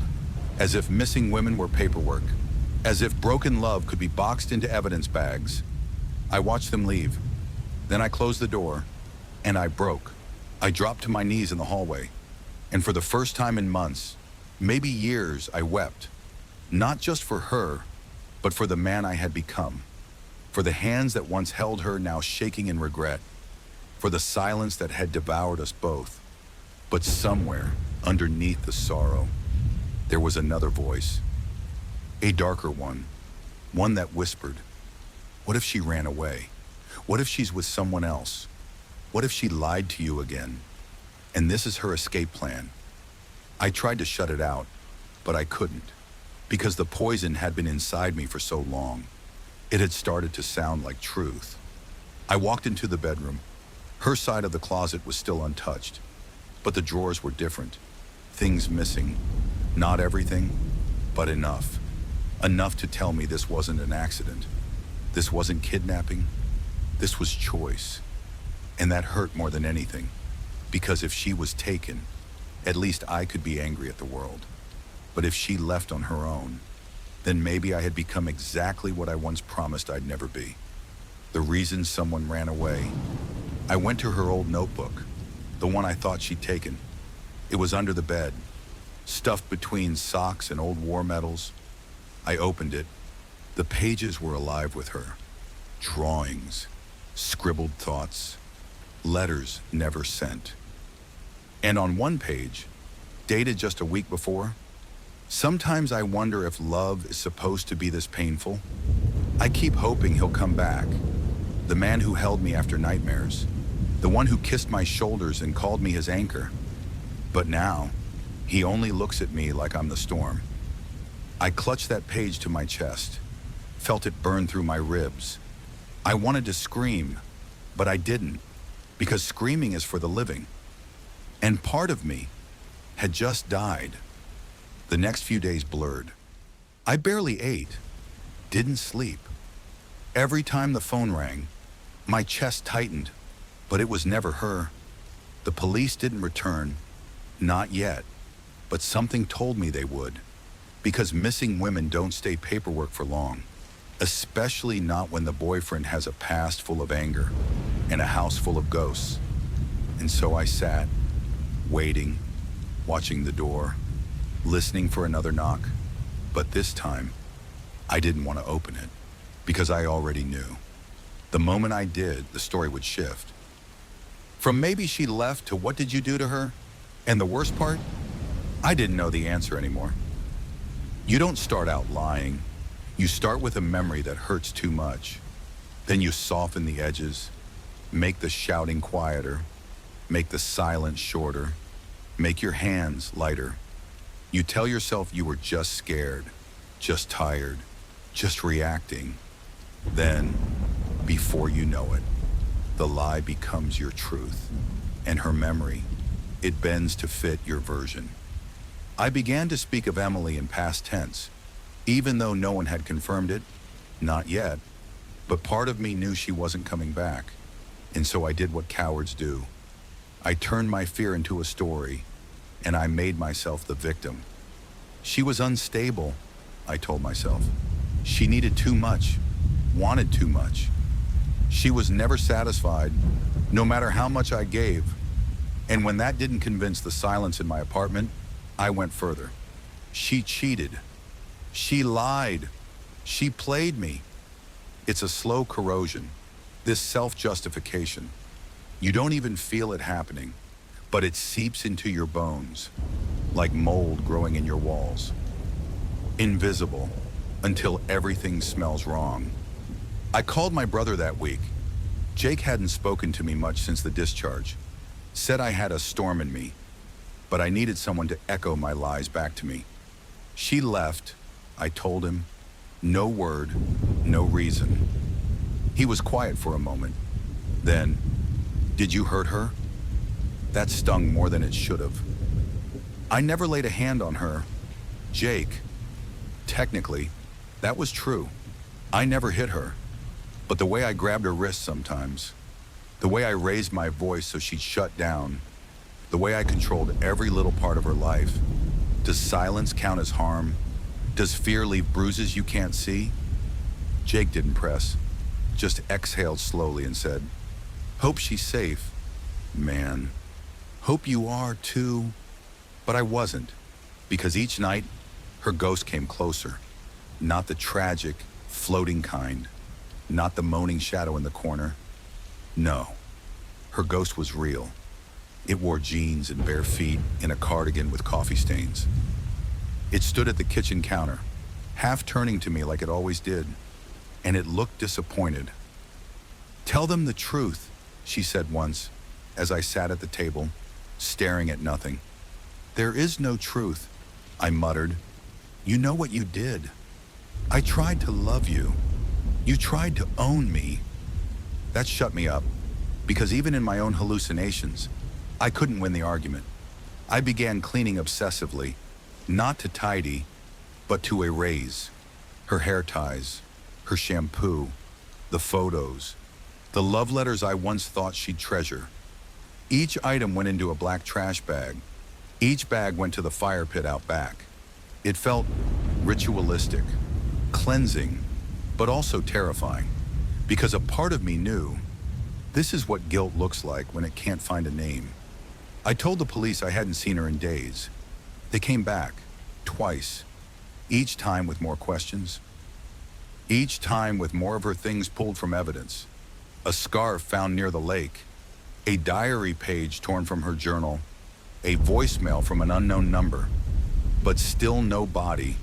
as if missing women were paperwork, as if broken love could be boxed into evidence bags. I watched them leave. Then I closed the door, and I broke. I dropped to my knees in the hallway, and for the first time in months, maybe years, I wept. Not just for her, but for the man I had become. For the hands that once held her now shaking in regret. For the silence that had devoured us both. But somewhere, underneath the sorrow, there was another voice. A darker one. One that whispered, "What if she ran away? What if she's with someone else? What if she lied to you again? And this is her escape plan?" I tried to shut it out, but I couldn't, because the poison had been inside me for so long. It had started to sound like truth. I walked into the bedroom. Her side of the closet was still untouched, but the drawers were different. Things missing. Not everything, but enough. Enough to tell me this wasn't an accident. This wasn't kidnapping. This was choice. And that hurt more than anything, because if she was taken, at least I could be angry at the world. But if she left on her own, then maybe I had become exactly what I once promised I'd never be. The reason someone ran away. I went to her old notebook, the one I thought she'd taken. It was under the bed, stuffed between socks and old war medals. I opened it. The pages were alive with her. Drawings, scribbled thoughts, letters never sent. And on one page, dated just a week before, "Sometimes I wonder if love is supposed to be this painful. I keep hoping he'll come back. The man who held me after nightmares. The one who kissed my shoulders and called me his anchor. But now, he only looks at me like I'm the storm." I clutched that page to my chest, felt it burn through my ribs. I wanted to scream, but I didn't, because screaming is for the living. And part of me had just died. The next few days blurred. I barely ate, didn't sleep. Every time the phone rang, my chest tightened, but it was never her. The police didn't return, not yet, but something told me they would, because missing women don't stay paperwork for long, especially not when the boyfriend has a past full of anger and a house full of ghosts. And so I sat, waiting, watching the door, listening for another knock. But this time, I didn't want to open it, because I already knew. The moment I did, the story would shift. From maybe she left to what did you do to her? And the worst part, I didn't know the answer anymore. You don't start out lying. You start with a memory that hurts too much. Then you soften the edges, make the shouting quieter, make the silence shorter, make your hands lighter. You tell yourself you were just scared, just tired, just reacting. Then, before you know it, the lie becomes your truth, and her memory, it bends to fit your version. I began to speak of Emily in past tense, even though no one had confirmed it, not yet, but part of me knew she wasn't coming back, and so I did what cowards do. I turned my fear into a story, and I made myself the victim. She was unstable, I told myself. She needed too much, wanted too much. She was never satisfied, no matter how much I gave. And when that didn't convince the silence in my apartment, I went further. She cheated. She lied. She played me. It's a slow corrosion, this self-justification. You don't even feel it happening, but it seeps into your bones, like mold growing in your walls. Invisible, until everything smells wrong. I called my brother that week. Jake hadn't spoken to me much since the discharge. Said I had a storm in me, but I needed someone to echo my lies back to me. She left, I told him. No word, no reason. He was quiet for a moment. Then, did you hurt her? That stung more than it should have. I never laid a hand on her. Jake, technically, that was true. I never hit her. But the way I grabbed her wrist sometimes, the way I raised my voice so she'd shut down, the way I controlled every little part of her life. Does silence count as harm? Does fear leave bruises you can't see? Jake didn't press, just exhaled slowly and said, "Hope she's safe." Man, hope you are too. But I wasn't, because each night, her ghost came closer. Not the tragic, floating kind. Not the moaning shadow in the corner. No, her ghost was real. It wore jeans and bare feet in a cardigan with coffee stains. It stood at the kitchen counter, half turning to me like it always did, and it looked disappointed. "Tell them the truth," she said once, as I sat at the table, staring at nothing. "There is no truth," I muttered. "You know what you did. I tried to love you. You tried to own me." That shut me up, because even in my own hallucinations, I couldn't win the argument. I began cleaning obsessively, not to tidy, but to erase. Her hair ties, her shampoo, the photos, the love letters I once thought she'd treasure. Each item went into a black trash bag. Each bag went to the fire pit out back. It felt ritualistic, cleansing, but also terrifying, because a part of me knew this is what guilt looks like when it can't find a name. I told the police I hadn't seen her in days. They came back, twice, each time with more questions. Each time with more of her things pulled from evidence. A scarf found near the lake, a diary page torn from her journal, a voicemail from an unknown number, but still no body,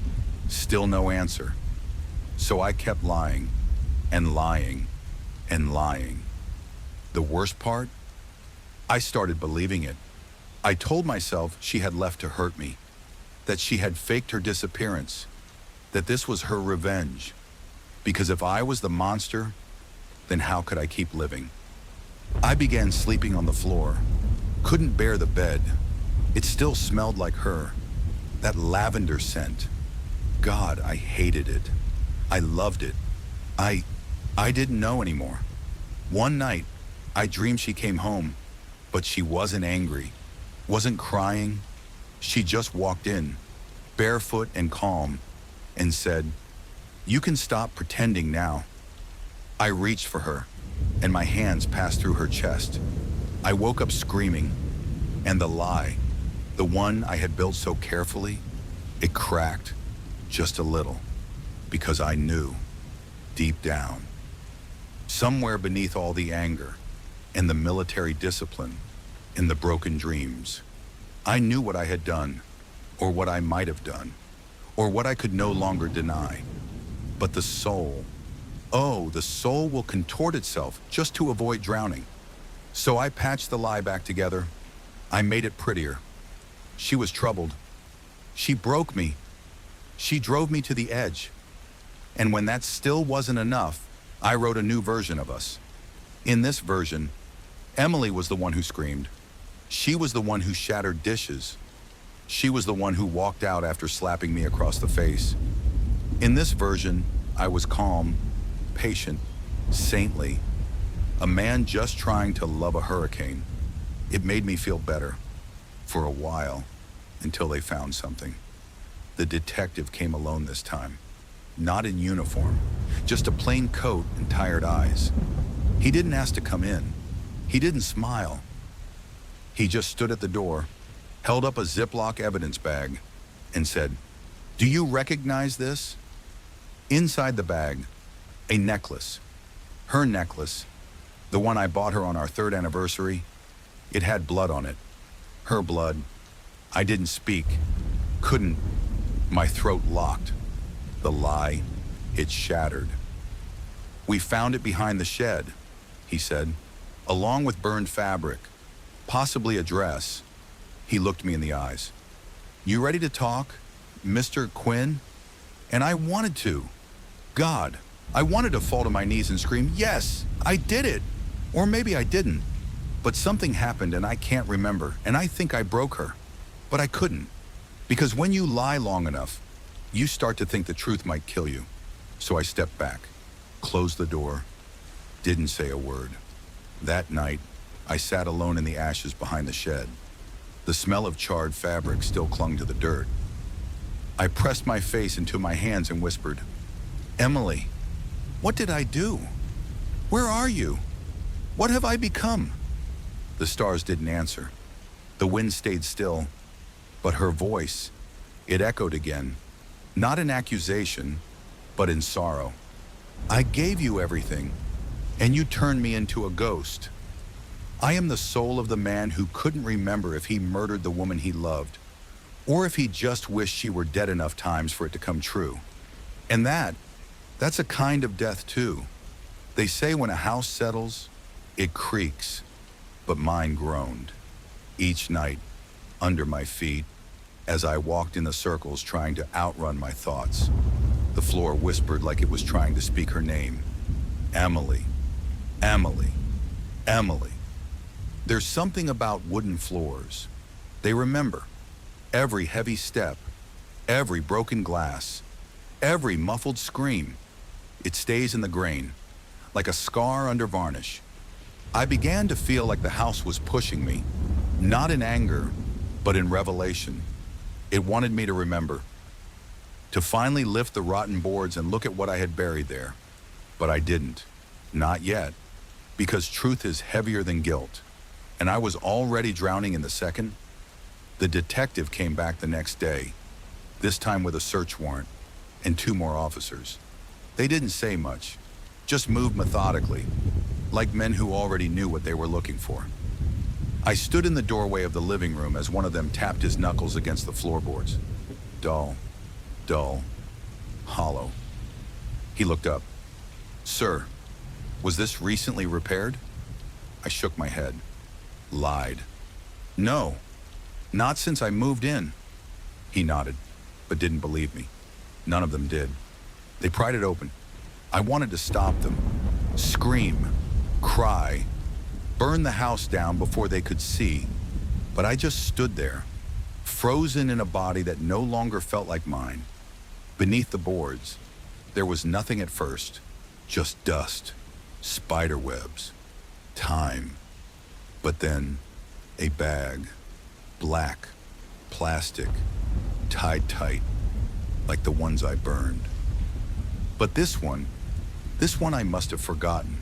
still no answer. So I kept lying, and lying, and lying. The worst part? I started believing it. I told myself she had left to hurt me, that she had faked her disappearance, that this was her revenge. Because if I was the monster, then how could I keep living? I began sleeping on the floor, couldn't bear the bed. It still smelled like her, that lavender scent. God, I hated it. I loved it. I didn't know anymore. One night, I dreamed she came home, but she wasn't angry, wasn't crying. She just walked in, barefoot and calm, and said, "You can stop pretending now." I reached for her, and my hands passed through her chest. I woke up screaming, and the lie, the one I had built so carefully, it cracked just a little, because I knew, deep down, somewhere beneath all the anger and the military discipline and the broken dreams, I knew what I had done, or what I might have done, or what I could no longer deny. But the soul, oh, the soul will contort itself just to avoid drowning. So I patched the lie back together. I made it prettier. She was troubled. She broke me. She drove me to the edge. And when that still wasn't enough, I wrote a new version of us. In this version, Emily was the one who screamed. She was the one who shattered dishes. She was the one who walked out after slapping me across the face. In this version, I was calm, patient, saintly, a man just trying to love a hurricane. It made me feel better, for a while, until they found something. The detective came alone this time, not in uniform, just a plain coat and tired eyes. He didn't ask to come in. He didn't smile. He just stood at the door, held up a Ziploc evidence bag, and said, "Do you recognize this?" Inside the bag, a necklace. Her necklace, the one I bought her on our 3rd anniversary, it had blood on it. Her blood. I didn't speak. Couldn't. My throat locked. The lie, it shattered. "We found it behind the shed," he said, "along with burned fabric, possibly a dress." He looked me in the eyes. "You ready to talk, Mr. Quinn?" And I wanted to. God, I wanted to fall to my knees and scream, "Yes, I did it!" Or maybe I didn't. But something happened and I can't remember, and I think I broke her. But I couldn't. Because when you lie long enough, you start to think the truth might kill you. So I stepped back, closed the door, didn't say a word. That night, I sat alone in the ashes behind the shed. The smell of charred fabric still clung to the dirt. I pressed my face into my hands and whispered, "Emily, what did I do? Where are you? What have I become?" The stars didn't answer. The wind stayed still, but her voice, it echoed again, not in accusation, but in sorrow. "I gave you everything, and you turned me into a ghost. I am the soul of the man who couldn't remember if he murdered the woman he loved, or if he just wished she were dead enough times for it to come true. And that's a kind of death too. They say when a house settles, it creaks, but mine groaned. Each night, under my feet, as I walked in the circles trying to outrun my thoughts, the floor whispered like it was trying to speak her name. Emily, Emily, Emily. There's something about wooden floors. They remember every heavy step, every broken glass, every muffled scream. It stays in the grain, like a scar under varnish. I began to feel like the house was pushing me, not in anger, but in revelation. It wanted me to remember, to finally lift the rotten boards and look at what I had buried there. But I didn't, not yet, because truth is heavier than guilt, and I was already drowning in the second. The detective came back the next day, this time with a search warrant and 2 more officers. They didn't say much, just moved methodically, like men who already knew what they were looking for. I stood in the doorway of the living room as one of them tapped his knuckles against the floorboards. Dull, dull, hollow. He looked up. "Sir, was this recently repaired?" I shook my head. Lied. "No, not since I moved in." He nodded, but didn't believe me. None of them did. They pried it open. I wanted to stop them, scream, cry, burn the house down before they could see, but I just stood there, frozen in a body that no longer felt like mine. Beneath the boards, there was nothing at first, just dust, spider webs, time. But then, a bag, black, plastic, tied tight, like the ones I burned. But this one I must have forgotten,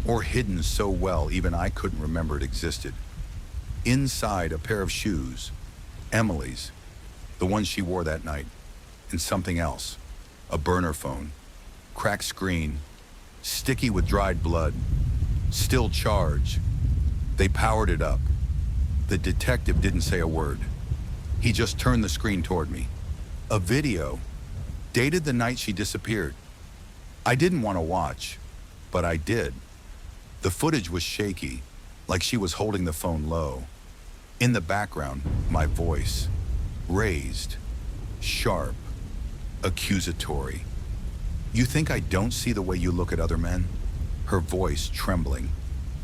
or hidden so well even I couldn't remember it existed. Inside, a pair of shoes, Emily's, the ones she wore that night, and something else, a burner phone, cracked screen, sticky with dried blood, still charged. They powered it up. The detective didn't say a word. He just turned the screen toward me. A video, dated the night she disappeared. I didn't want to watch, but I did. The footage was shaky, like she was holding the phone low. In the background, my voice, raised, sharp, accusatory. You think I don't see the way you look at other men? Her voice trembling,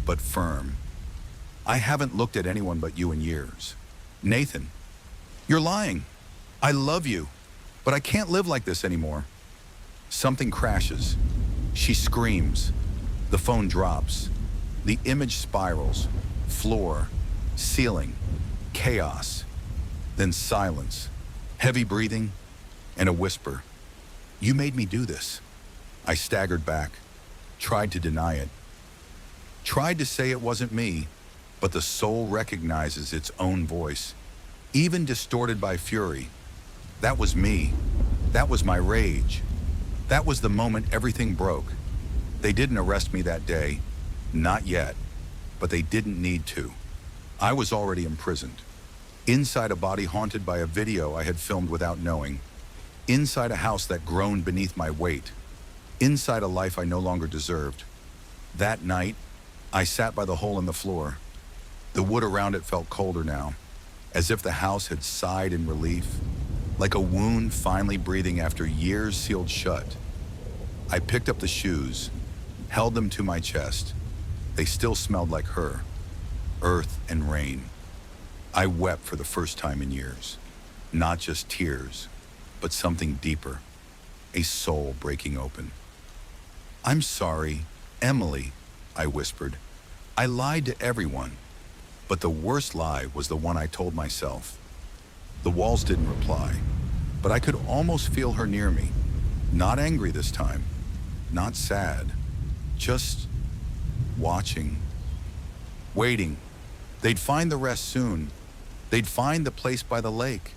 but firm. I haven't looked at anyone but you in years. Nathan, you're lying. I love you, but I can't live like this anymore. Something crashes. She screams. The phone drops. The image spirals. Floor, ceiling, chaos. Then silence, heavy breathing, and a whisper. You made me do this. I staggered back, tried to deny it. Tried to say it wasn't me, but the soul recognizes its own voice, even distorted by fury. That was me. That was my rage. That was the moment everything broke. They didn't arrest me that day. Not yet. But they didn't need to. I was already imprisoned. Inside a body haunted by a video I had filmed without knowing. Inside a house that groaned beneath my weight. Inside a life I no longer deserved. That night, I sat by the hole in the floor. The wood around it felt colder now, as if the house had sighed in relief, like a wound finally breathing after years sealed shut. I picked up the shoes, held them to my chest. They still smelled like her, earth and rain. I wept for the first time in years, not just tears, but something deeper, a soul breaking open. I'm sorry, Emily, I whispered. I lied to everyone, but the worst lie was the one I told myself. The walls didn't reply, but I could almost feel her near me. Not angry this time, not sad, just watching, waiting. They'd find the rest soon. They'd find the place by the lake,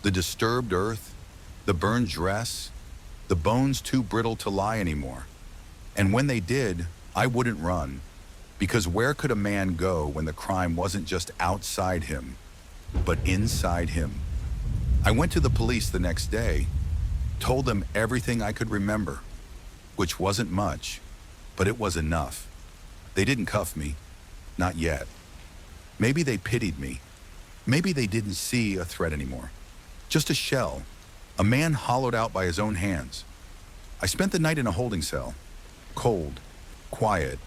the disturbed earth, the burned dress, the bones too brittle to lie anymore. And when they did, I wouldn't run, because where could a man go when the crime wasn't just outside him, but inside him? I went to the police the next day, told them everything I could remember, which wasn't much, but it was enough. They didn't cuff me, not yet. Maybe they pitied me. Maybe they didn't see a threat anymore. Just a shell, a man hollowed out by his own hands. I spent the night in a holding cell, cold, quiet,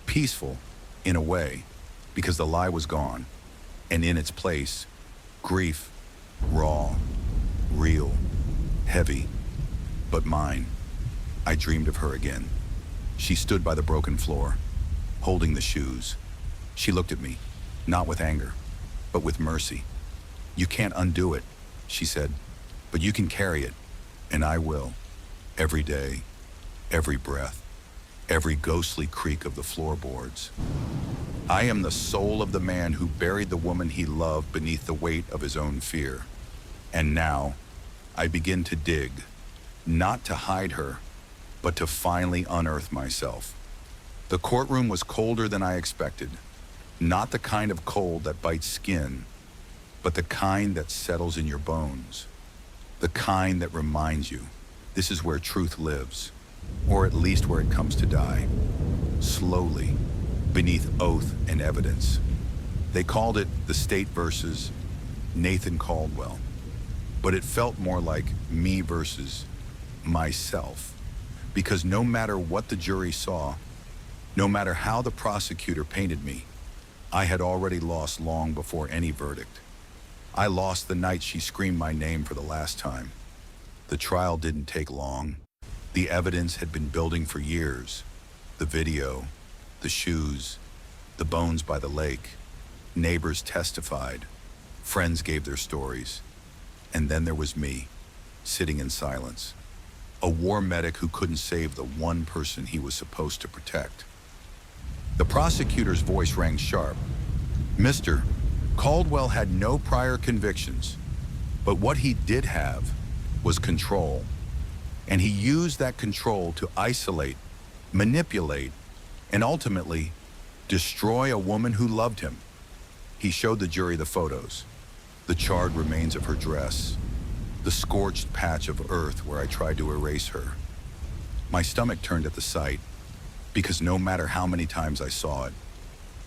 peaceful, in a way, because the lie was gone, and in its place, grief, raw, real, heavy, but mine. I dreamed of her again. She stood by the broken floor, holding the shoes. She looked at me, not with anger, but with mercy. You can't undo it, she said, but you can carry it, and I will, every day, every breath, every ghostly creak of the floorboards. I am the soul of the man who buried the woman he loved beneath the weight of his own fear. And now, I begin to dig, not to hide her, but to finally unearth myself. The courtroom was colder than I expected. Not the kind of cold that bites skin, but the kind that settles in your bones. The kind that reminds you this is where truth lives, or at least where it comes to die. Slowly, beneath oath and evidence. They called it the state versus Nathan Caldwell, but it felt more like me versus myself, because no matter what the jury saw, no matter how the prosecutor painted me, I had already lost long before any verdict. I lost the night she screamed my name for the last time. The trial didn't take long. The evidence had been building for years. The video, the shoes, the bones by the lake. Neighbors testified. Friends gave their stories. And then there was me, sitting in silence. A war medic who couldn't save the one person he was supposed to protect. The prosecutor's voice rang sharp. Mr. Caldwell had no prior convictions, but what he did have was control. And he used that control to isolate, manipulate, and ultimately destroy a woman who loved him. He showed the jury the photos, the charred remains of her dress, the scorched patch of earth where I tried to erase her. My stomach turned at the sight, because no matter how many times I saw it,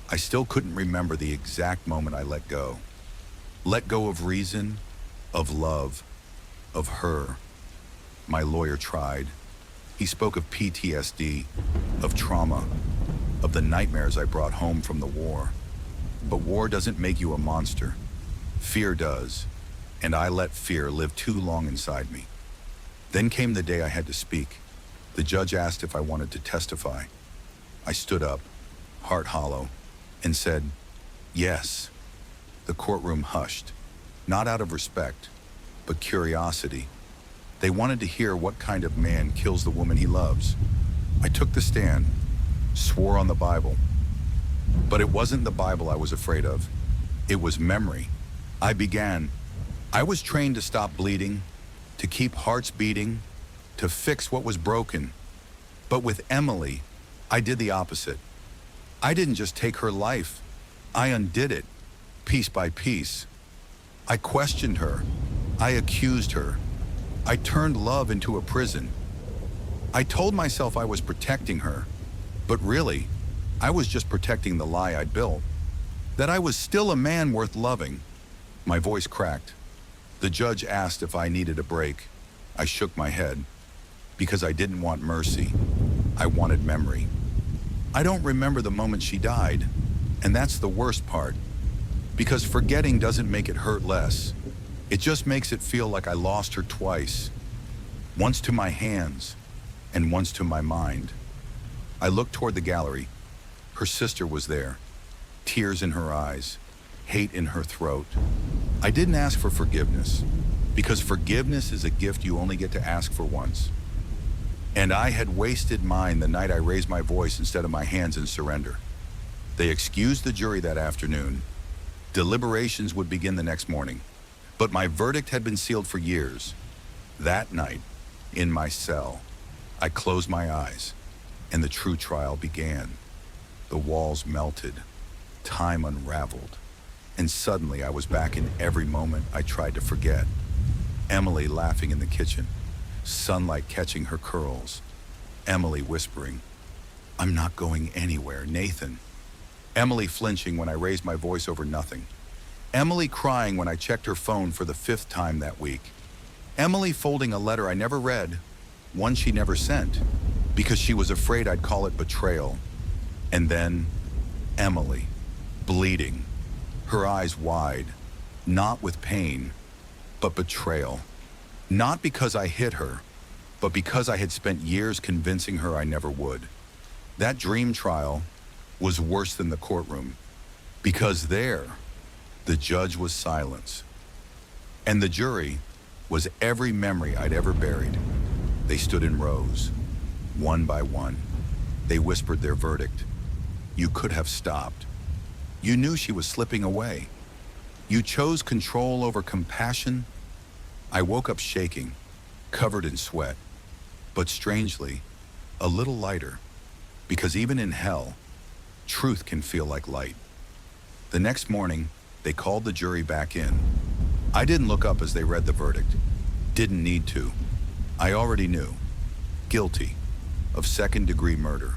I still couldn't remember the exact moment I let go. Let go of reason, of love, of her. My lawyer tried. He spoke of PTSD, of trauma, of the nightmares I brought home from the war. But war doesn't make you a monster. Fear does, and I let fear live too long inside me. Then came the day I had to speak. The judge asked if I wanted to testify. I stood up, heart hollow, and said, yes. The courtroom hushed, not out of respect, but curiosity. They wanted to hear what kind of man kills the woman he loves. I took the stand, swore on the Bible. But it wasn't the Bible I was afraid of. It was memory. I was trained to stop bleeding, to keep hearts beating, to fix what was broken. But with Emily, I did the opposite. I didn't just take her life. I undid it, piece by piece. I questioned her. I accused her. I turned love into a prison. I told myself I was protecting her, but really, I was just protecting the lie I'd built. That I was still a man worth loving. My voice cracked. The judge asked if I needed a break. I shook my head, because I didn't want mercy. I wanted memory. I don't remember the moment she died, and that's the worst part. Because forgetting doesn't make it hurt less. It just makes it feel like I lost her twice. Once to my hands, and once to my mind. I looked toward the gallery. Her sister was there, tears in her eyes, hate in her throat. I didn't ask for forgiveness, because forgiveness is a gift you only get to ask for once. And I had wasted mine the night I raised my voice instead of my hands in surrender. They excused the jury that afternoon. Deliberations would begin the next morning. But my verdict had been sealed for years. That night, in my cell, I closed my eyes, and the true trial began. The walls melted, time unraveled, and suddenly I was back in every moment I tried to forget. Emily laughing in the kitchen, sunlight catching her curls. Emily whispering, "I'm not going anywhere, Nathan." Emily flinching when I raised my voice over nothing. Emily crying when I checked her phone for the 5th time that week. Emily folding a letter I never read, one she never sent, because she was afraid I'd call it betrayal. And then, Emily, bleeding, her eyes wide, not with pain, but betrayal. Not because I hit her, but because I had spent years convincing her I never would. That dream trial was worse than the courtroom, because there, the judge was silence. And the jury was every memory I'd ever buried. They stood in rows, one by one. They whispered their verdict. You could have stopped. You knew she was slipping away. You chose control over compassion. I woke up shaking, covered in sweat, but strangely, a little lighter, because even in hell, truth can feel like light. The next morning, they called the jury back in. I didn't look up as they read the verdict. Didn't need to. I already knew. Guilty of second-degree murder,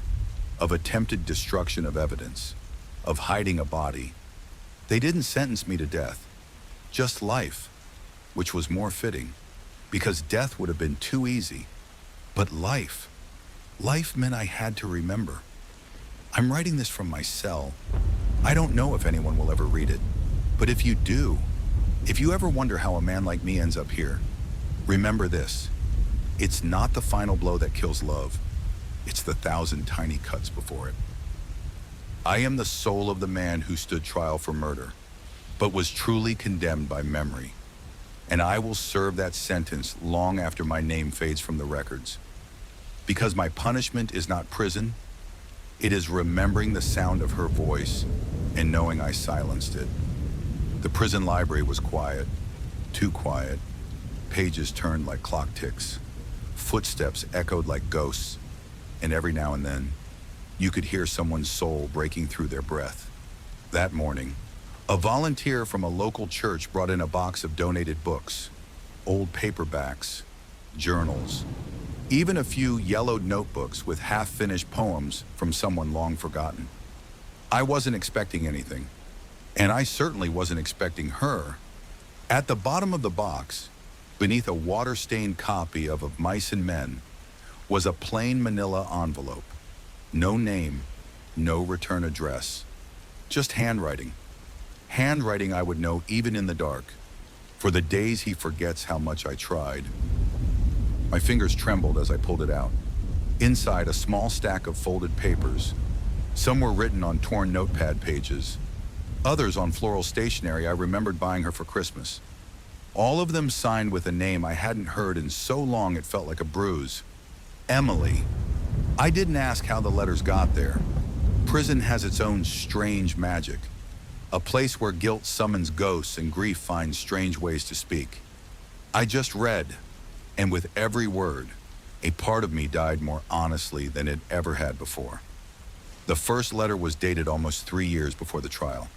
of attempted destruction of evidence, of hiding a body. They didn't sentence me to death, just life, which was more fitting, because death would have been too easy. But life meant I had to remember. I'm writing this from my cell. I don't know if anyone will ever read it, but if you do, If you ever wonder how a man like me ends up here, remember this. It's not the final blow that kills love. It's the 1,000 tiny cuts before it. I am the soul of the man who stood trial for murder, but was truly condemned by memory. And I will serve that sentence long after my name fades from the records. Because my punishment is not prison, it is remembering the sound of her voice and knowing I silenced it. The prison library was quiet, too quiet. Pages turned like clock ticks. Footsteps echoed like ghosts. And every now and then, you could hear someone's soul breaking through their breath. That morning, a volunteer from a local church brought in a box of donated books, old paperbacks, journals, even a few yellowed notebooks with half-finished poems from someone long forgotten. I wasn't expecting anything, and I certainly wasn't expecting her. At the bottom of the box, beneath a water-stained copy of Mice and Men, was a plain manila envelope. No name, no return address, just handwriting. Handwriting I would know even in the dark, for the days he forgets how much I tried. My fingers trembled as I pulled it out. Inside, a small stack of folded papers. Some were written on torn notepad pages. Others on floral stationery I remembered buying her for Christmas. All of them signed with a name I hadn't heard in so long it felt like a bruise. Emily. I didn't ask how the letters got there. Prison has its own strange magic. A place where guilt summons ghosts and grief finds strange ways to speak. I just read, and with every word, a part of me died more honestly than it ever had before. The first letter was dated almost 3 years before the trial.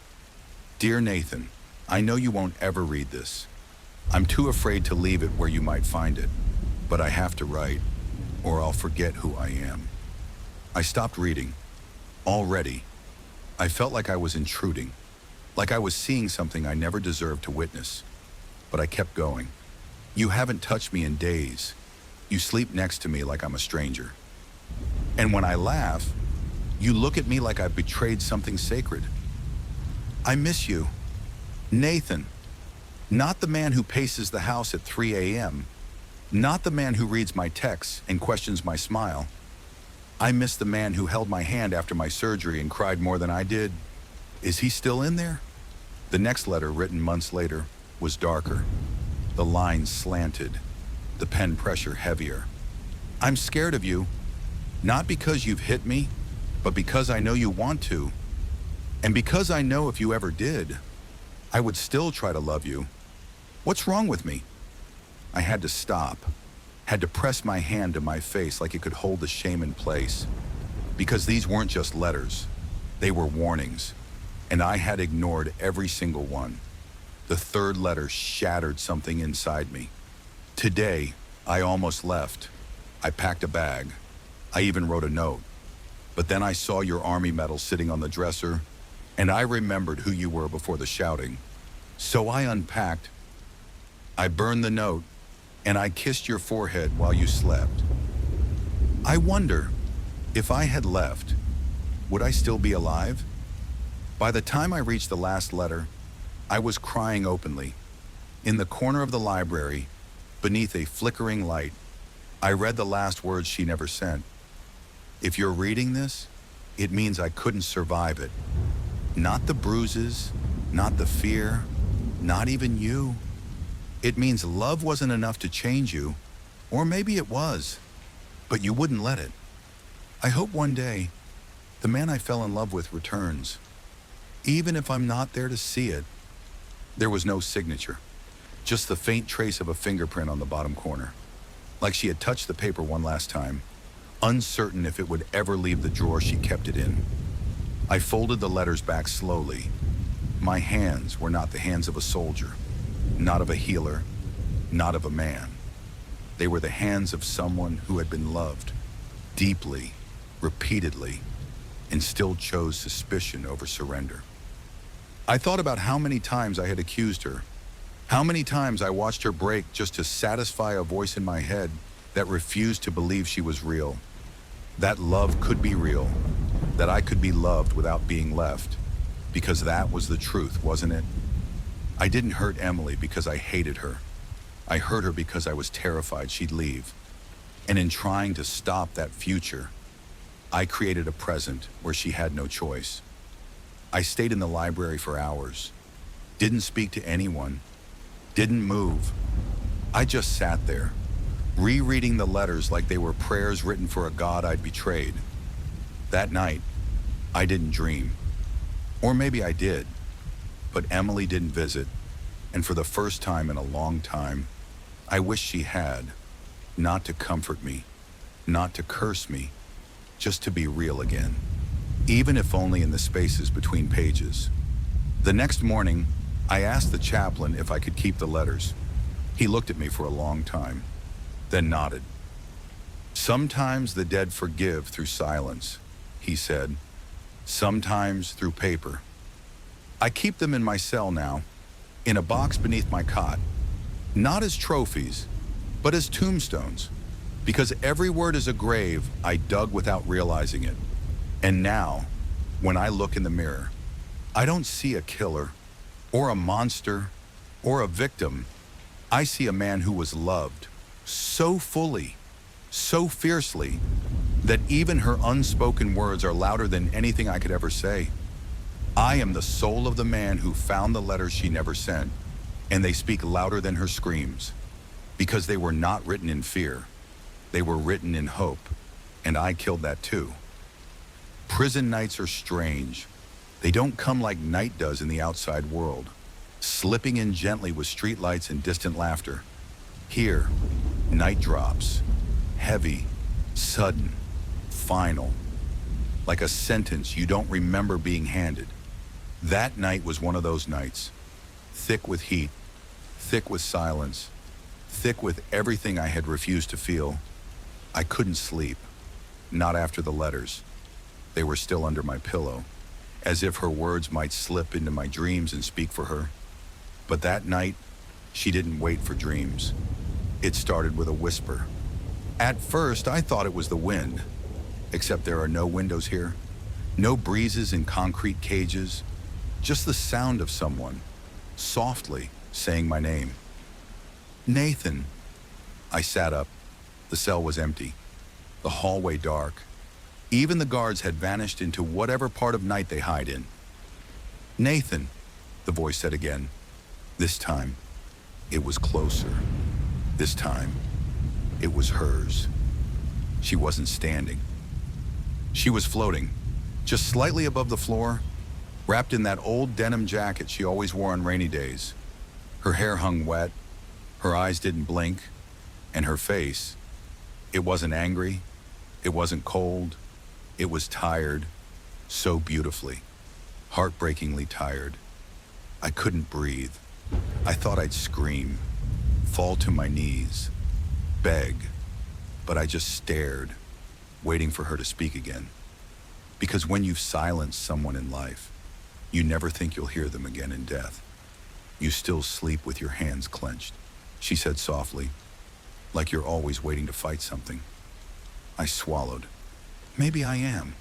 Dear Nathan, I know you won't ever read this. I'm too afraid to leave it where you might find it, but I have to write, or I'll forget who I am. I stopped reading. Already, I felt like I was intruding, like I was seeing something I never deserved to witness. But I kept going. You haven't touched me in days. You sleep next to me like I'm a stranger. And when I laugh, you look at me like I've betrayed something sacred. I miss you. Nathan. Not the man who paces the house at 3 a.m. Not the man who reads my texts and questions my smile. I miss the man who held my hand after my surgery and cried more than I did. Is he still in there? The next letter, written months later, was darker. The lines slanted, the pen pressure heavier. I'm scared of you, not because you've hit me, but because I know you want to. And because I know if you ever did, I would still try to love you. What's wrong with me? I had to stop, had to press my hand to my face like it could hold the shame in place. Because these weren't just letters, they were warnings. And I had ignored every single one. The third letter shattered something inside me. Today, I almost left. I packed a bag. I even wrote a note. But then I saw your army medal sitting on the dresser, and I remembered who you were before the shouting. So I unpacked. I burned the note, and I kissed your forehead while you slept. I wonder, if I had left, would I still be alive? By the time I reached the last letter, I was crying openly. In the corner of the library, beneath a flickering light, I read the last words she never sent. If you're reading this, it means I couldn't survive it. Not the bruises, not the fear, not even you. It means love wasn't enough to change you, or maybe it was, but you wouldn't let it. I hope one day, the man I fell in love with returns, even if I'm not there to see it. There was no signature, just the faint trace of a fingerprint on the bottom corner, like she had touched the paper one last time, uncertain if it would ever leave the drawer she kept it in. I folded the letters back slowly. My hands were not the hands of a soldier, not of a healer, not of a man. They were the hands of someone who had been loved, deeply, repeatedly, and still chose suspicion over surrender. I thought about how many times I had accused her, how many times I watched her break just to satisfy a voice in my head that refused to believe she was real, that love could be real, that I could be loved without being left, because that was the truth, wasn't it? I didn't hurt Emily because I hated her. I hurt her because I was terrified she'd leave. And in trying to stop that future, I created a present where she had no choice. I stayed in the library for hours, didn't speak to anyone, didn't move. I just sat there, rereading the letters like they were prayers written for a god I'd betrayed. That night, I didn't dream. Or maybe I did, but Emily didn't visit, and for the first time in a long time, I wish she had, not to comfort me, not to curse me, just to be real again, even if only in the spaces between pages. The next morning, I asked the chaplain if I could keep the letters. He looked at me for a long time, then nodded. "Sometimes the dead forgive through silence," he said. "Sometimes through paper. I keep them in my cell now, in a box beneath my cot, not as trophies, but as tombstones, because every word is a grave I dug without realizing it. And now, when I look in the mirror, I don't see a killer, or a monster, or a victim. I see a man who was loved so fully, so fiercely, that even her unspoken words are louder than anything I could ever say. I am the soul of the man who found the letters she never sent, and they speak louder than her screams, because they were not written in fear. They were written in hope, and I killed that too. Prison nights are strange. They don't come like night does in the outside world, slipping in gently with streetlights and distant laughter. Here, night drops, heavy, sudden, final, like a sentence you don't remember being handed. That night was one of those nights, thick with heat, thick with silence, thick with everything I had refused to feel. I couldn't sleep, not after the letters. They were still under my pillow, as if her words might slip into my dreams and speak for her. But that night, she didn't wait for dreams. It started with a whisper. At first, I thought it was the wind, except there are no windows here, no breezes in concrete cages, just the sound of someone, softly saying my name. "Nathan." I sat up. The cell was empty, the hallway dark. Even the guards had vanished into whatever part of night they hide in. "Nathan," the voice said again. This time, it was closer. This time, it was hers. She wasn't standing. She was floating, just slightly above the floor, wrapped in that old denim jacket she always wore on rainy days. Her hair hung wet, her eyes didn't blink, and her face, it wasn't angry, it wasn't cold, it was tired, so beautifully, heartbreakingly tired. I couldn't breathe. I thought I'd scream, fall to my knees, beg, but I just stared, waiting for her to speak again. Because when you've silenced someone in life, you never think you'll hear them again in death. You still sleep with your hands clenched, she said softly, like you're always waiting to fight something. I swallowed. Maybe I am.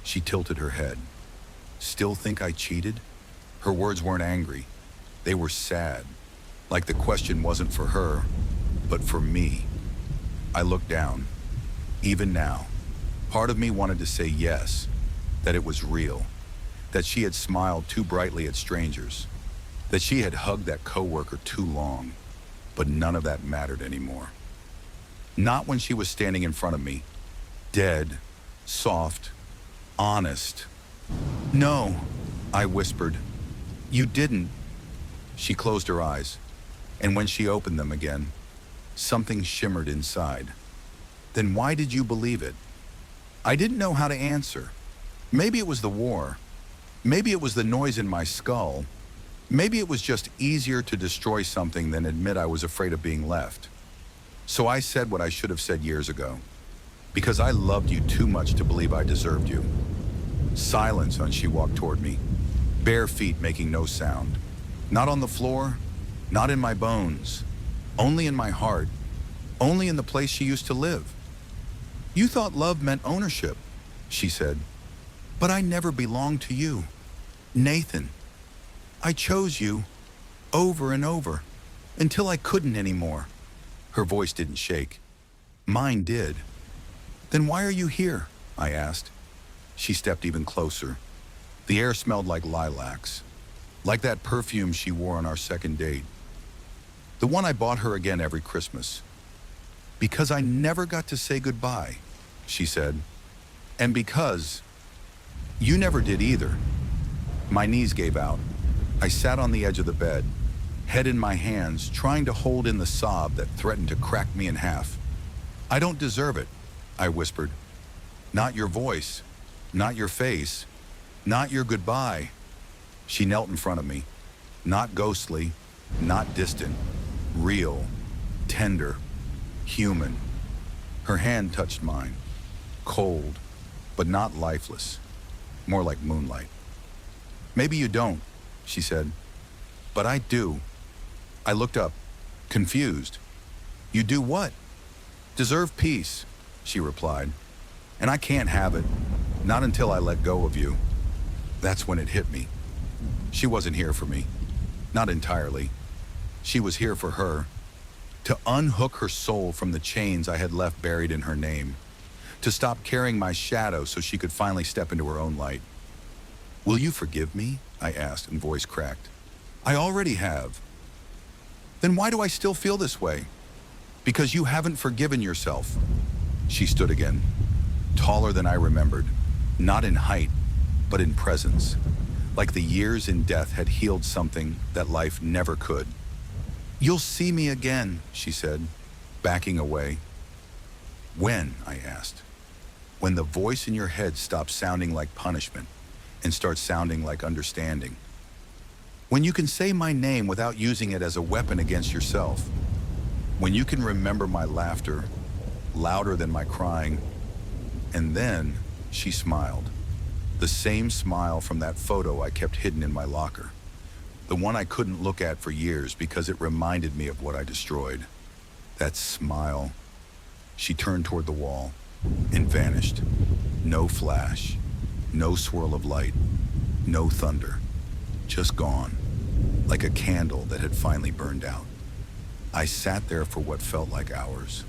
She tilted her head. Still think I cheated? Her words weren't angry. They were sad, like the question wasn't for her, but for me. I looked down. Even now, part of me wanted to say yes, that it was real, that she had smiled too brightly at strangers, that she had hugged that coworker too long, but none of that mattered anymore. Not when she was standing in front of me, dead, soft, honest. "No," I whispered. "You didn't." She closed her eyes, and when she opened them again, something shimmered inside. "Then why did you believe it?" I didn't know how to answer. Maybe it was the war. Maybe it was the noise in my skull. Maybe it was just easier to destroy something than admit I was afraid of being left. So I said what I should have said years ago, because I loved you too much to believe I deserved you. Silence as she walked toward me, bare feet making no sound. Not on the floor, not in my bones, only in my heart, only in the place she used to live. "You thought love meant ownership," she said, "but I never belonged to you. Nathan, I chose you, over and over, until I couldn't anymore. Her voice didn't shake. Mine did. Then why are you here? I asked. She stepped even closer. The air smelled like lilacs, like that perfume she wore on our second date. The one I bought her again every Christmas. Because I never got to say goodbye, she said. And because you never did either. My knees gave out. I sat on the edge of the bed, head in my hands, trying to hold in the sob that threatened to crack me in half. I don't deserve it, I whispered. Not your voice, not your face, not your goodbye. She knelt in front of me, not ghostly, not distant, real, tender, human. Her hand touched mine, cold, but not lifeless, more like moonlight. Maybe you don't, she said, but I do. I looked up, confused. You do what? Deserve peace, she replied. And I can't have it, not until I let go of you. That's when it hit me. She wasn't here for me, not entirely. She was here for her, to unhook her soul from the chains I had left buried in her name, to stop carrying my shadow so she could finally step into her own light. Will you forgive me? I asked, and voice cracked. I already have. Then why do I still feel this way? Because you haven't forgiven yourself. She stood again, taller than I remembered, not in height, but in presence, like the years in death had healed something that life never could. You'll see me again, she said, backing away. When? I asked. When the voice in your head stops sounding like punishment and starts sounding like understanding. When you can say my name without using it as a weapon against yourself. When you can remember my laughter, louder than my crying. And then she smiled. The same smile from that photo I kept hidden in my locker. The one I couldn't look at for years because it reminded me of what I destroyed. That smile. She turned toward the wall and vanished. No flash, no swirl of light, no thunder. Just gone, like a candle that had finally burned out. I sat there for what felt like hours,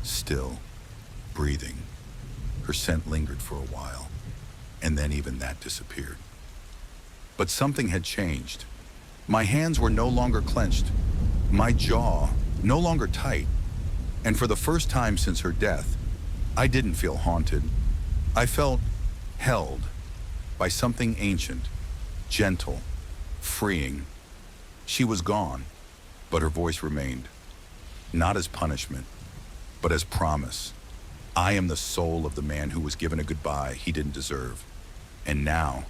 still, breathing. Her scent lingered for a while, and then even that disappeared. But something had changed. My hands were no longer clenched, my jaw no longer tight, and for the first time since her death, I didn't feel haunted. I felt held by something ancient, gentle, freeing. She was gone, but her voice remained, not as punishment, but as promise. I am the soul of the man who was given a goodbye he didn't deserve, and now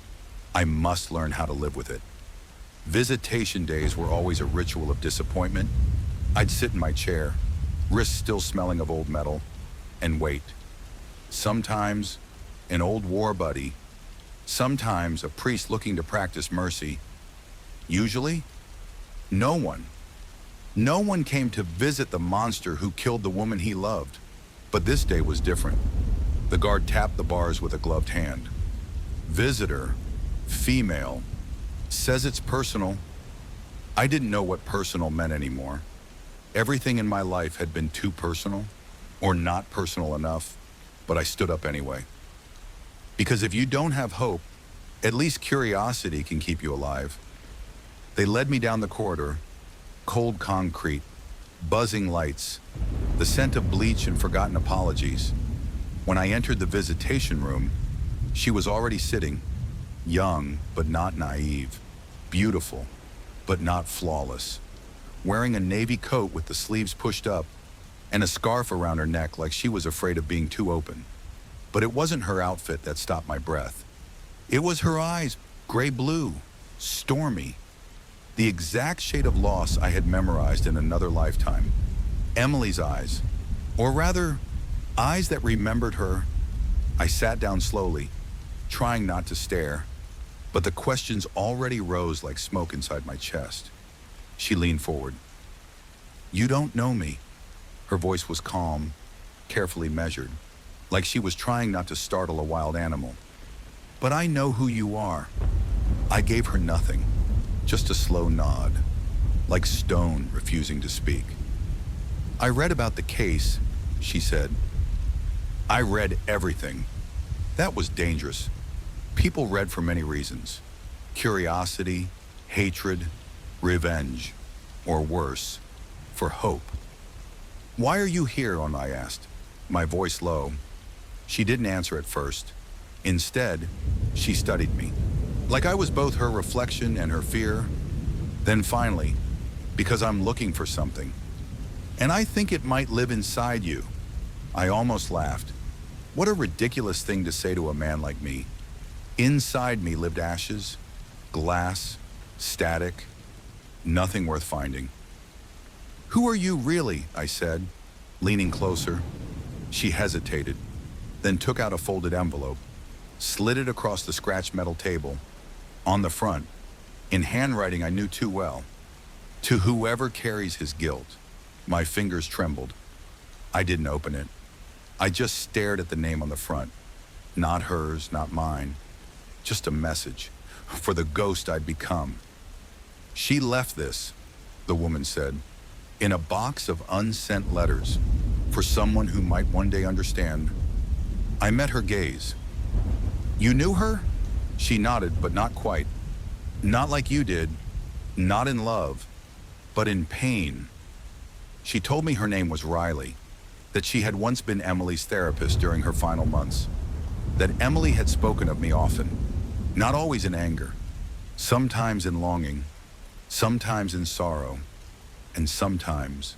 I must learn how to live with it. Visitation days were always a ritual of disappointment. I'd sit in my chair, wrists still smelling of old metal, and wait. Sometimes an old war buddy, sometimes a priest looking to practice mercy. Usually, no one. No one came to visit the monster who killed the woman he loved. But this day was different. The guard tapped the bars with a gloved hand. Visitor, female, says it's personal. I didn't know what personal meant anymore. Everything in my life had been too personal, or not personal enough, but I stood up anyway. Because if you don't have hope, at least curiosity can keep you alive. They led me down the corridor, cold concrete, buzzing lights, the scent of bleach and forgotten apologies. When I entered the visitation room, she was already sitting, young but not naive, beautiful but not flawless, wearing a navy coat with the sleeves pushed up and a scarf around her neck like she was afraid of being too open. But it wasn't her outfit that stopped my breath. It was her eyes, gray-blue, stormy, the exact shade of loss I had memorized in another lifetime. Emily's eyes, or rather, eyes that remembered her. I sat down slowly, trying not to stare, but the questions already rose like smoke inside my chest. She leaned forward. You don't know me. Her voice was calm, carefully measured, like she was trying not to startle a wild animal. But I know who you are. I gave her nothing, just a slow nod. like stone refusing to speak. I read about the case, she said. I read everything. That was dangerous. People read for many reasons. Curiosity, hatred, revenge, or worse, for hope. Why are you here? I asked, my voice low. She didn't answer at first. Instead, she studied me, like I was both her reflection and her fear. Then finally, because I'm looking for something. And I think it might live inside you. I almost laughed. What a ridiculous thing to say to a man like me. Inside me lived ashes, glass, static, nothing worth finding. Who are you really? I said, leaning closer. She hesitated, then took out a folded envelope, slid it across the scratched metal table. On the front, in handwriting I knew too well, to whoever carries his guilt. My fingers trembled. I didn't open it. I just stared at the name on the front. Not hers, not mine. Just a message for the ghost I'd become. She left this, the woman said, in a box of unsent letters for someone who might one day understand. I met her gaze. You knew her? She nodded, but not quite. Not like you did, not in love, but in pain. She told me her name was Riley, that she had once been Emily's therapist during her final months, that Emily had spoken of me often, not always in anger, sometimes in longing, sometimes in sorrow, and sometimes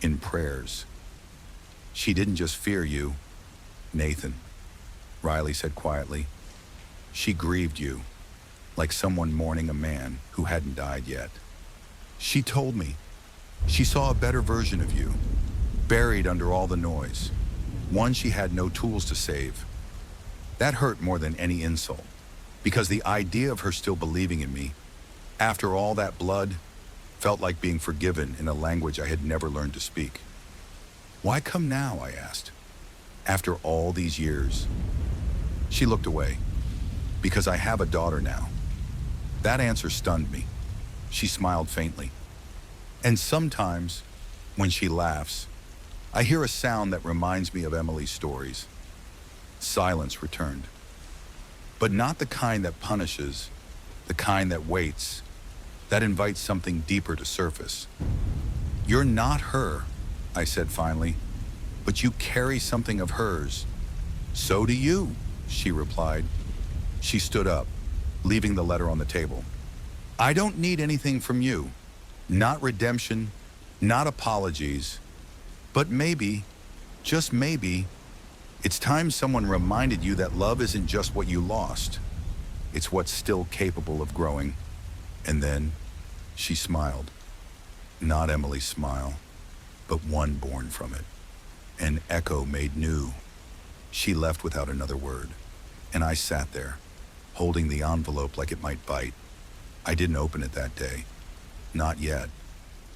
in prayers. She didn't just fear you, Nathan, Riley said quietly. She grieved you, like someone mourning a man who hadn't died yet. She told me she saw a better version of you, buried under all the noise, one she had no tools to save. That hurt more than any insult, because the idea of her still believing in me, after all that blood, felt like being forgiven in a language I had never learned to speak. Why come now? I asked. After all these years. She looked away. Because I have a daughter now. That answer stunned me. She smiled faintly. And sometimes, when she laughs, I hear a sound that reminds me of Emily's stories. Silence returned. But not the kind that punishes, the kind that waits, that invites something deeper to surface. You're not her, I said finally, but you carry something of hers. So do you, she replied. She stood up, leaving the letter on the table. I don't need anything from you. Not redemption, not apologies, but maybe, just maybe, it's time someone reminded you that love isn't just what you lost. It's what's still capable of growing. And then she smiled. Not Emily's smile, but one born from it. An echo made new. She left without another word, and I sat there, holding the envelope like it might bite. I didn't open it that day. Not yet,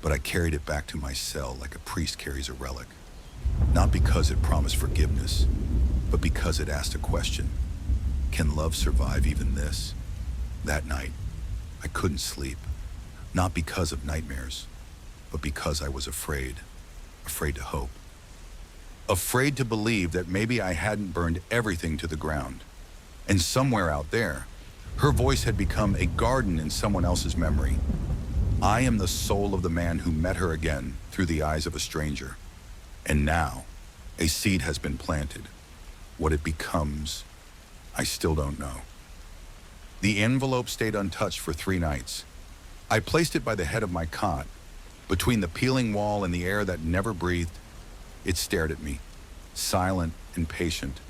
but I carried it back to my cell like a priest carries a relic. Not because it promised forgiveness, but because it asked a question. Can love survive even this? That night, I couldn't sleep. Not because of nightmares, but because I was afraid. Afraid to hope. Afraid to believe that maybe I hadn't burned everything to the ground. And somewhere out there, her voice had become a garden in someone else's memory. I am the soul of the man who met her again through the eyes of a stranger. And now, a seed has been planted. What it becomes, I still don't know. The envelope stayed untouched for 3 nights. I placed it by the head of my cot, between the peeling wall and the air that never breathed. It stared at me, silent and patient,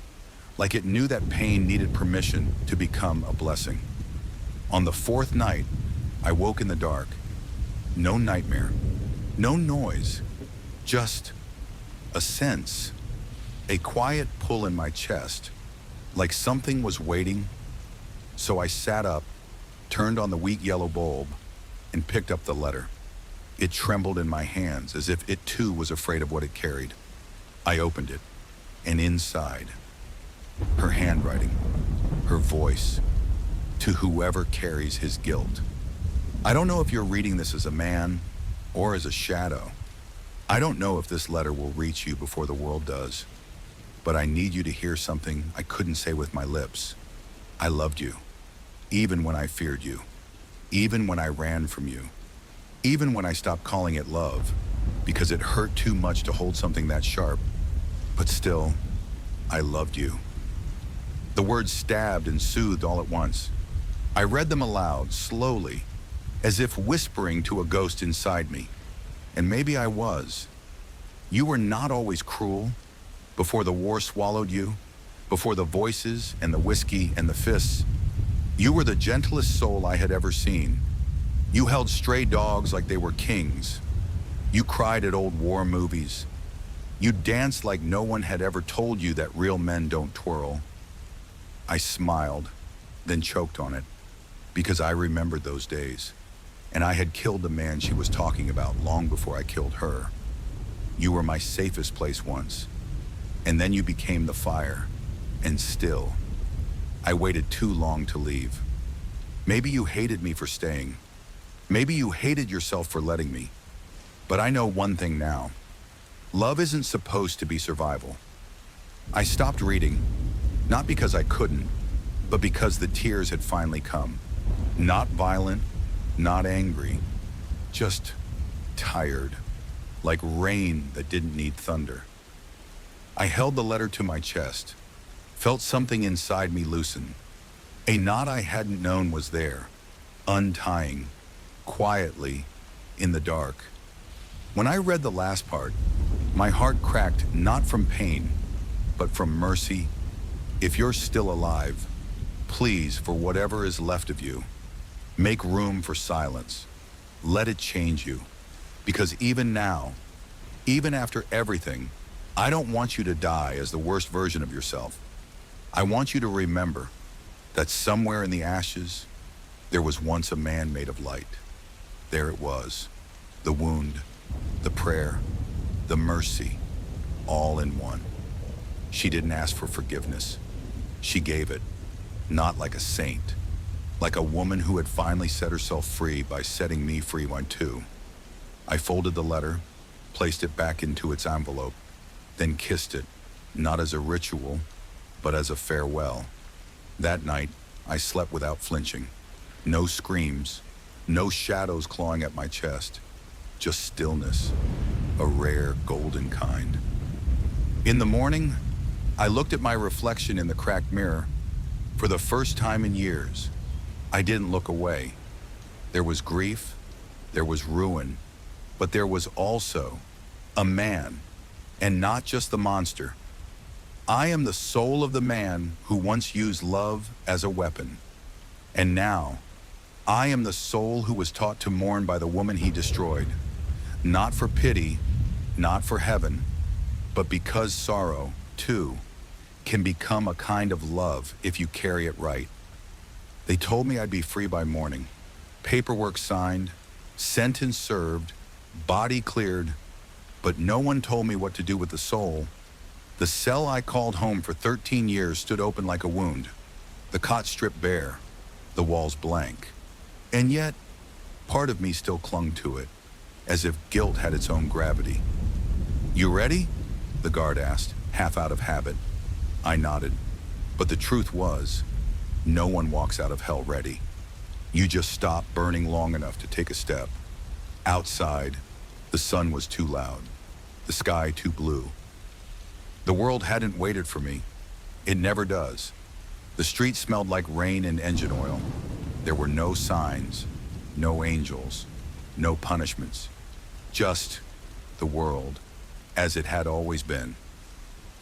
like it knew that pain needed permission to become a blessing. On the 4th night, I woke in the dark. No nightmare, no noise, just a sense, a quiet pull in my chest, like something was waiting. So I sat up, turned on the weak yellow bulb, and picked up the letter. It trembled in my hands as if it too was afraid of what it carried. I opened it, and inside, her handwriting, her voice, to whoever carries his guilt. I don't know if you're reading this as a man, or as a shadow. I don't know if this letter will reach you before the world does, but I need you to hear something I couldn't say with my lips. I loved you, even when I feared you, even when I ran from you, even when I stopped calling it love, because it hurt too much to hold something that sharp. But still, I loved you. The words stabbed and soothed all at once. I read them aloud, slowly, as if whispering to a ghost inside me. And maybe I was. You were not always cruel. Before the war swallowed you, before the voices and the whiskey and the fists, you were the gentlest soul I had ever seen. You held stray dogs like they were kings. You cried at old war movies. You danced like no one had ever told you that real men don't twirl. I smiled, then choked on it, because I remembered those days, and I had killed the man she was talking about long before I killed her. You were my safest place once, and then you became the fire, and still, I waited too long to leave. Maybe you hated me for staying. Maybe you hated yourself for letting me. But I know one thing now. Love isn't supposed to be survival. I stopped reading, not because I couldn't, but because the tears had finally come. Not violent, not angry, just tired, like rain that didn't need thunder. I held the letter to my chest, felt something inside me loosen. A knot I hadn't known was there, untying, quietly, in the dark. When I read the last part, my heart cracked not from pain, but from mercy. If you're still alive, please, for whatever is left of you, make room for silence. Let it change you. Because even now, even after everything, I don't want you to die as the worst version of yourself. I want you to remember that somewhere in the ashes, there was once a man made of light. There it was, the wound, the prayer, the mercy, all in one. She didn't ask for forgiveness. She gave it, not like a saint, like a woman who had finally set herself free by setting me free one too. I folded the letter, placed it back into its envelope, then kissed it, not as a ritual, but as a farewell. That night, I slept without flinching. No screams, no shadows clawing at my chest, just stillness, a rare golden kind. In the morning, I looked at my reflection in the cracked mirror. For the first time in years, I didn't look away. There was grief, there was ruin, but there was also a man, and not just the monster. I am the soul of the man who once used love as a weapon. And now, I am the soul who was taught to mourn by the woman he destroyed. Not for pity, not for heaven, but because sorrow, too, can become a kind of love if you carry it right. They told me I'd be free by morning. Paperwork signed, sentence served, body cleared, but no one told me what to do with the soul. The cell I called home for 13 years stood open like a wound. The cot stripped bare, the walls blank. And yet, part of me still clung to it, as if guilt had its own gravity. "You ready?" the guard asked, half out of habit. I nodded. But the truth was, no one walks out of hell ready. You just stop burning long enough to take a step. Outside, the sun was too loud, the sky too blue. The world hadn't waited for me. It never does. The street smelled like rain and engine oil. There were no signs, no angels, no punishments. Just the world, as it had always been.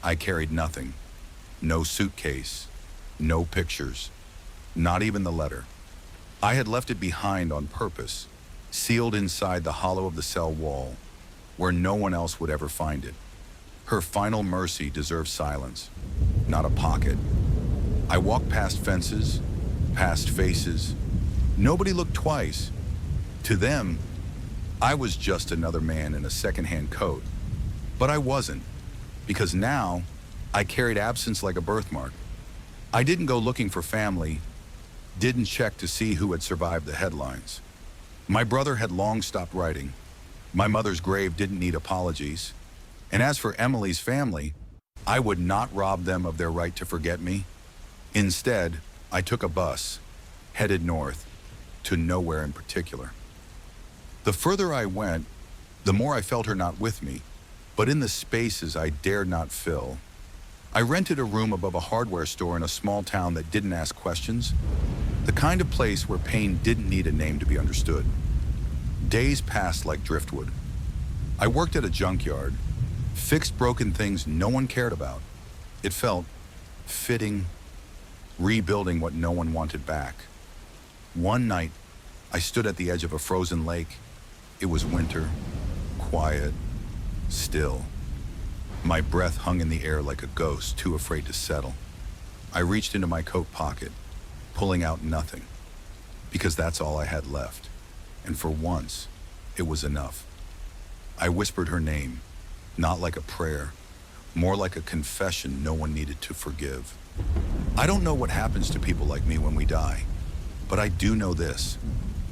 I carried nothing. No suitcase, no pictures, not even the letter. I had left it behind on purpose, sealed inside the hollow of the cell wall, where no one else would ever find it. Her final mercy deserved silence, not a pocket. I walked past fences, past faces. Nobody looked twice. To them, I was just another man in a secondhand coat. But I wasn't, because now I carried absence like a birthmark. I didn't go looking for family, didn't check to see who had survived the headlines. My brother had long stopped writing. My mother's grave didn't need apologies. And as for Emily's family, I would not rob them of their right to forget me. Instead, I took a bus, headed north, to nowhere in particular. The further I went, the more I felt her not with me, but in the spaces I dared not fill. I rented a room above a hardware store in a small town that didn't ask questions, the kind of place where pain didn't need a name to be understood. Days passed like driftwood. I worked at a junkyard, fixed broken things no one cared about. It felt fitting, rebuilding what no one wanted back. One night, I stood at the edge of a frozen lake. It was winter, quiet, still. My breath hung in the air like a ghost, too afraid to settle. I reached into my coat pocket, pulling out nothing, because that's all I had left. And for once, it was enough. I whispered her name, not like a prayer, more like a confession no one needed to forgive. I don't know what happens to people like me when we die, but I do know this.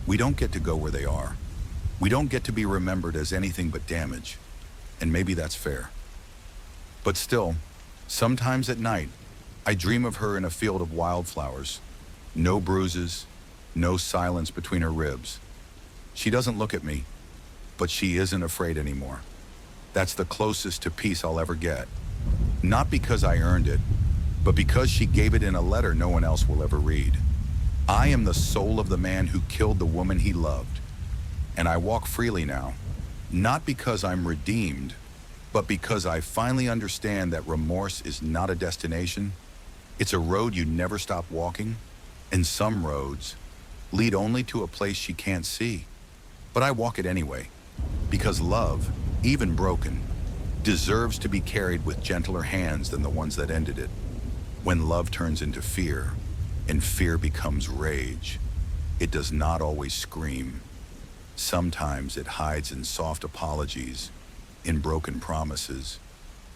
We don't get to go where they are. We don't get to be remembered as anything but damage, and maybe that's fair. But still, sometimes at night, I dream of her in a field of wildflowers. No bruises, no silence between her ribs. She doesn't look at me, but she isn't afraid anymore. That's the closest to peace I'll ever get. Not because I earned it, but because she gave it in a letter no one else will ever read. I am the soul of the man who killed the woman he loved, and I walk freely now, not because I'm redeemed, but because I finally understand that remorse is not a destination. It's a road you never stop walking, and some roads lead only to a place she can't see. But I walk it anyway, because love, even broken, deserves to be carried with gentler hands than the ones that ended it. When love turns into fear, and fear becomes rage, it does not always scream. Sometimes it hides in soft apologies, in broken promises,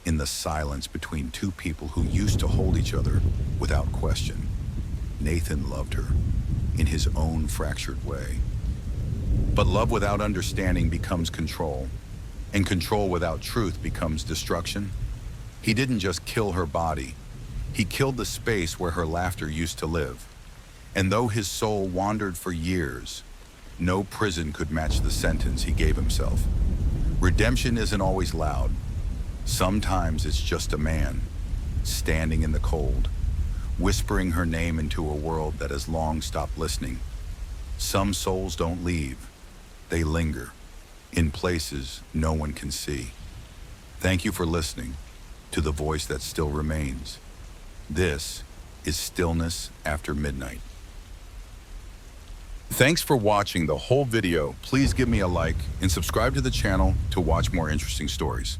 in the silence between two people who used to hold each other without question. Nathan loved her in his own fractured way. But love without understanding becomes control, and control without truth becomes destruction. He didn't just kill her body, he killed the space where her laughter used to live. And though his soul wandered for years, no prison could match the sentence he gave himself. Redemption isn't always loud. Sometimes it's just a man, standing in the cold, whispering her name into a world that has long stopped listening. Some souls don't leave, they linger, in places no one can see. Thank you for listening to the voice that still remains. This is Stillness After Midnight. Thanks for watching the whole video. Please give me a like and subscribe to the channel to watch more interesting stories.